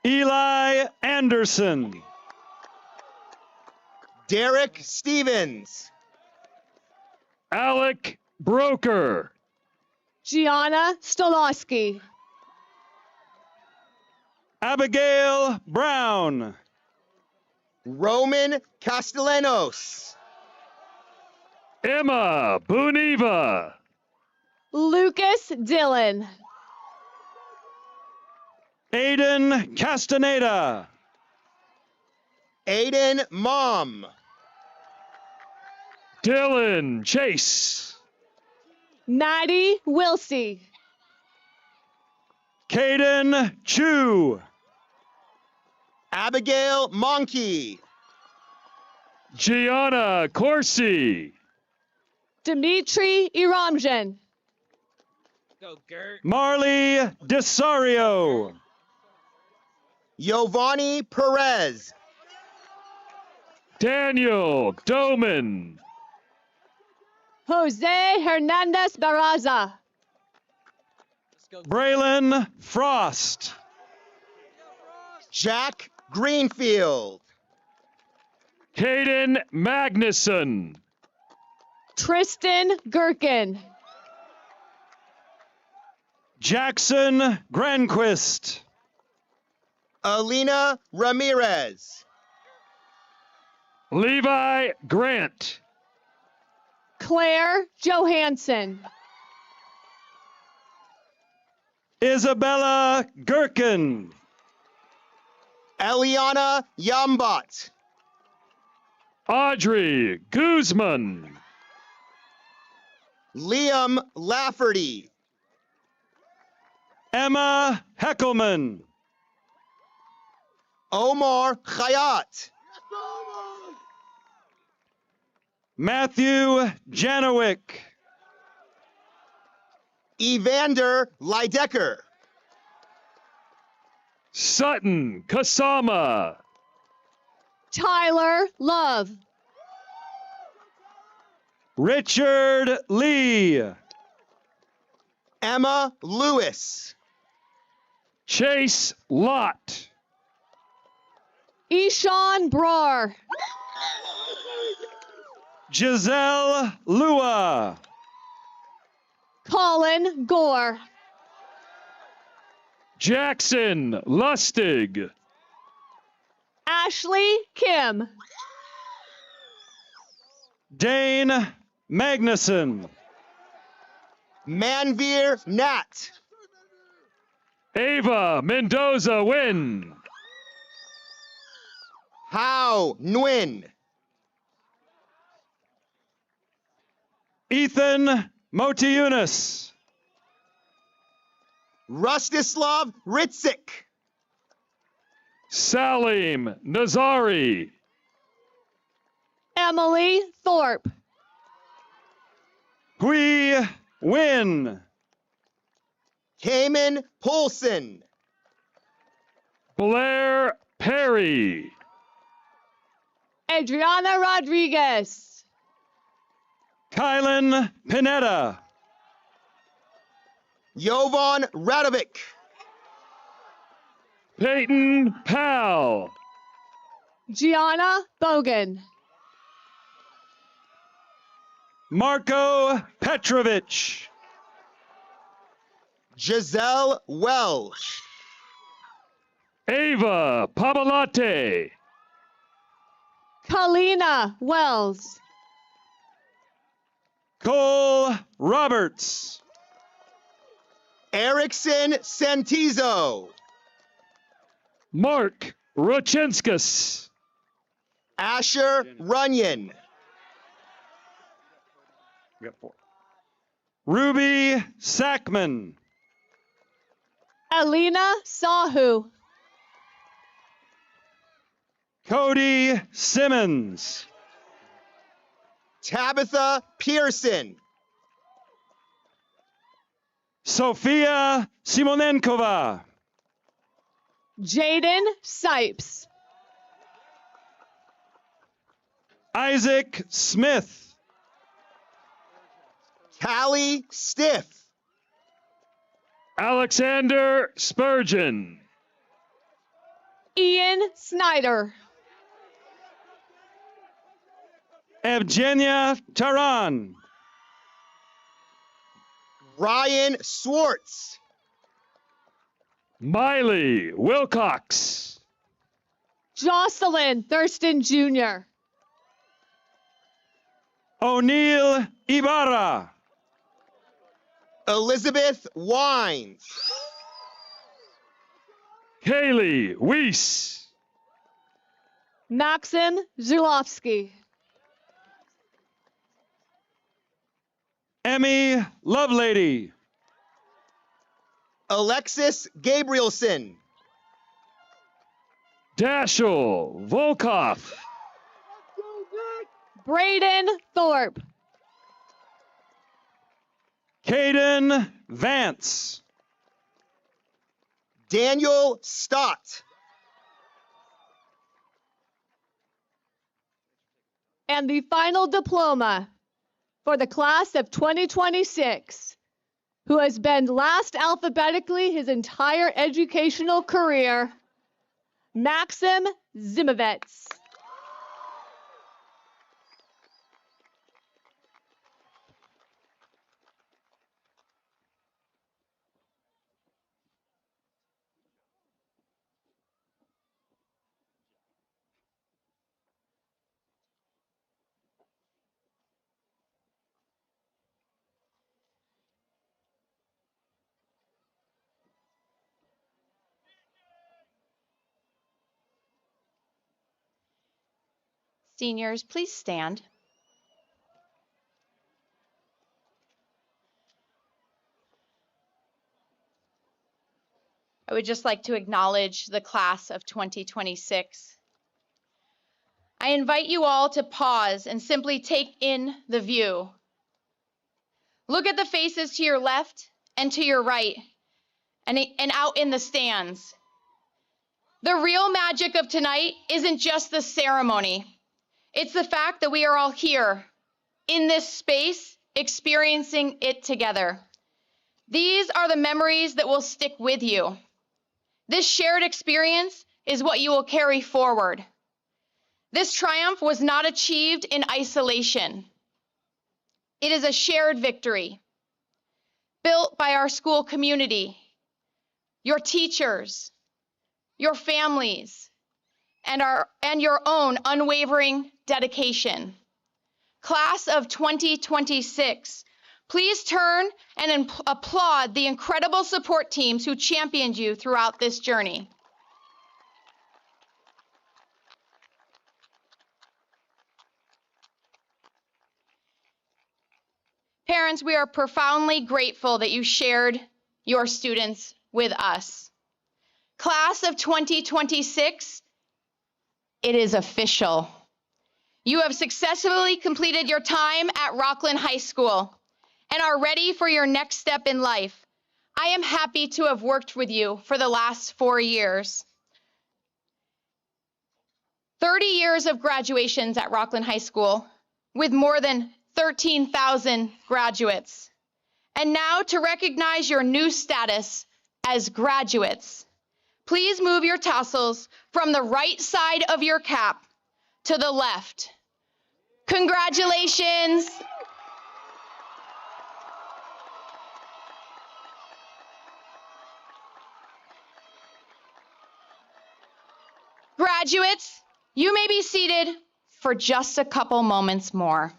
Eli Anderson. Derek Stevens. Alec Broker. Gianna Stolowski. Abigail Brown. Roman Castellanos. Emma Buniva. Lucas Dillon. Aiden Castaneda. Aiden Mom. Dylan Chase. Maddie Wilsey. Caden Chu. Abigail Monkey. Gianna Corsi. Dimitri Iramjan. Marley Desario. Giovanni Perez. Daniel Doman. Jose Hernandez Barraza. Braylon Frost. Jack Greenfield. Caden Magnuson. Tristan Gherkin. Jackson Granquist. Alina Ramirez. Levi Grant. Claire Johansson. Isabella Gherkin. Eliana Yambot. Audrey Guzman. Liam Lafferty. Emma Heckelman. Omar Khayat. Matthew Janowick. Evander Lidecker. Sutton Kasama. Tyler Love. Richard Lee. Emma Lewis. Chase Lott. Ishan Brar. Giselle Lua. Colin Gore. Jackson Lustig. Ashley Kim. Dane Magnuson. Manveer Nat. Ava Mendoza Win. Hao Nguyen. Ethan Motiunas. Rustislav Ritzik. Salim Nazari. Emily Thorpe. Hui Win. Cayman Poulsen. Blair Perry. Adriana Rodriguez. Kylan Pineda. Jovan Radovic. Peyton Powell. Gianna Bogan. Marco Petrovich. Giselle Welsh. Ava Pabalate. Kalina Wells. Cole Roberts. Erickson Santizo. Mark Rochinskas. Asher Runyon. We got 4. Ruby Sackman. Alina Sahu. Cody Simmons. Tabitha Pearson. Sofia Simonenkova. Jaden Sipes. Isaac Smith. Callie Stiff. Alexander Spurgeon. Ian Snyder. Evgenia Taran. Ryan Swartz. Miley Wilcox. Jocelyn Thurston Jr. O'Neill Ibarra. Elizabeth Wines. Kaylee Weiss. Maxim Zulowski. Emmy Lovelady. Alexis Gabrielson. Dashel Volkov. Braden Thorpe. Caden Vance. Daniel Stott. And the final diploma for the class of 2026, who has been last alphabetically his entire educational career, Maxim Zimovets. Seniors, please stand. I would just like to acknowledge the class of 2026. I invite you all to pause and simply take in the view. Look at the faces to your left and to your right and out in the stands. The real magic of tonight isn't just the ceremony. It's the fact that we are all here in this space experiencing it together. These are the memories that will stick with you. This shared experience is what you will carry forward. This triumph was not achieved in isolation. It is a shared victory built by our school community, your teachers, your families, and your own unwavering dedication. Class of 2026, please turn and applaud the incredible support teams who championed you throughout this journey. Parents, we are profoundly grateful that you shared your students with us. Class of 2026, it is official. You have successfully completed your time at Rocklin High School and are ready for your next step in life. I am happy to have worked with you for the last 4 years. 30 years of graduations at Rocklin High School with more than 13,000 graduates. And now to recognize your new status as graduates, please move your tassels from the right side of your cap to the left. Congratulations. Graduates, you may be seated for just a couple moments more.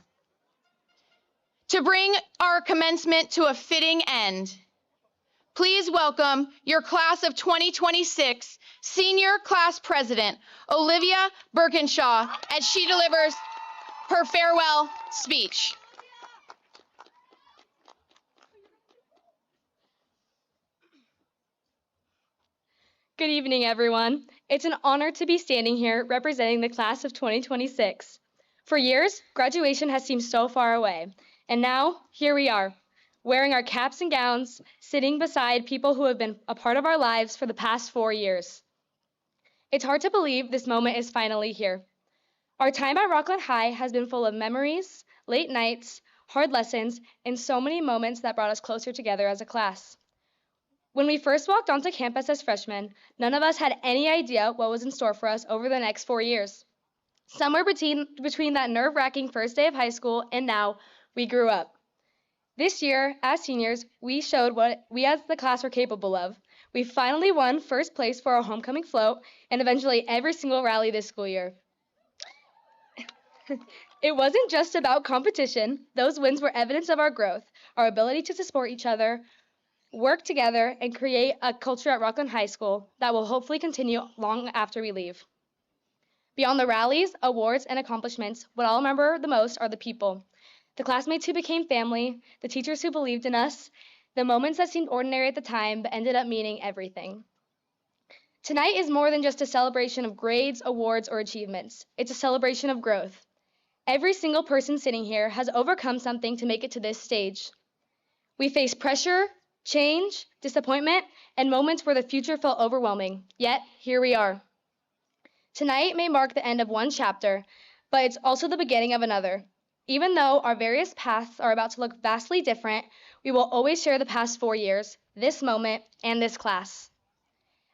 To bring our commencement to a fitting end, please welcome your class of 2026 senior class president, Olivia Birkinshaw, as she delivers her farewell speech. Good evening, everyone. It's an honor to be standing here representing the class of 2026. For years, graduation has seemed so far away, and now here we are, wearing our caps and gowns, sitting beside people who have been a part of our lives for the past 4 years. It's hard to believe this moment is finally here. Our time at Rocklin High has been full of memories, late nights, hard lessons, and so many moments that brought us closer together as a class. When we first walked onto campus as freshmen, none of us had any idea what was in store for us over the next 4 years. Somewhere between that nerve-wracking first day of high school and now, we grew up. This year, as seniors, we showed what we as the class were capable of. We finally won first place for our homecoming float and eventually every single rally this school year. It wasn't just about competition. Those wins were evidence of our growth, our ability to support each other, work together, and create a culture at Rocklin High School that will hopefully continue long after we leave. Beyond the rallies, awards, and accomplishments, what I'll remember the most are the people. The classmates who became family, the teachers who believed in us, the moments that seemed ordinary at the time but ended up meaning everything. Tonight is more than just a celebration of grades, awards, or achievements. It's a celebration of growth. Every single person sitting here has overcome something to make it to this stage. We faced pressure, change, disappointment, and moments where the future felt overwhelming. Yet, here we are. Tonight may mark the end of one chapter, but it's also the beginning of another. Even though our various paths are about to look vastly different, we will always share the past 4 years, this moment, and this class.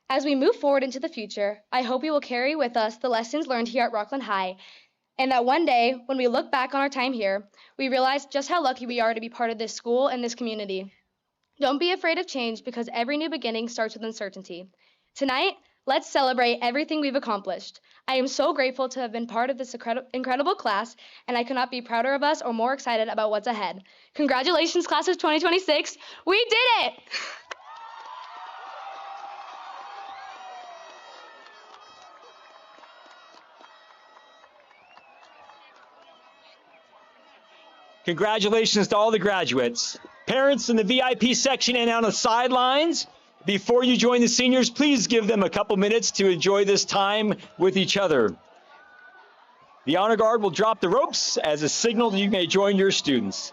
As we move forward into the future, I hope we will carry with us the lessons learned here at Rocklin High, and that one day, when we look back on our time here, we realize just how lucky we are to be part of this school and this community. Don't be afraid of change because every new beginning starts with uncertainty. Tonight, let's celebrate everything we've accomplished. I am so grateful to have been part of this incredible class, and I could not be prouder of us or more excited about what's ahead. Congratulations, class of 2026. We did it! Congratulations to all the graduates. Parents in the VIP section and on the sidelines, before you join the seniors, please give them a couple minutes to enjoy this time with each other. The honor guard will drop the ropes as a signal that you may join your students.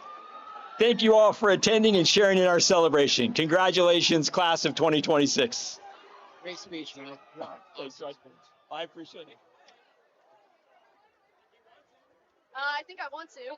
Thank you all for attending and sharing in our celebration. Congratulations, class of 2026. Great speech, man. I appreciate it. I think I want to.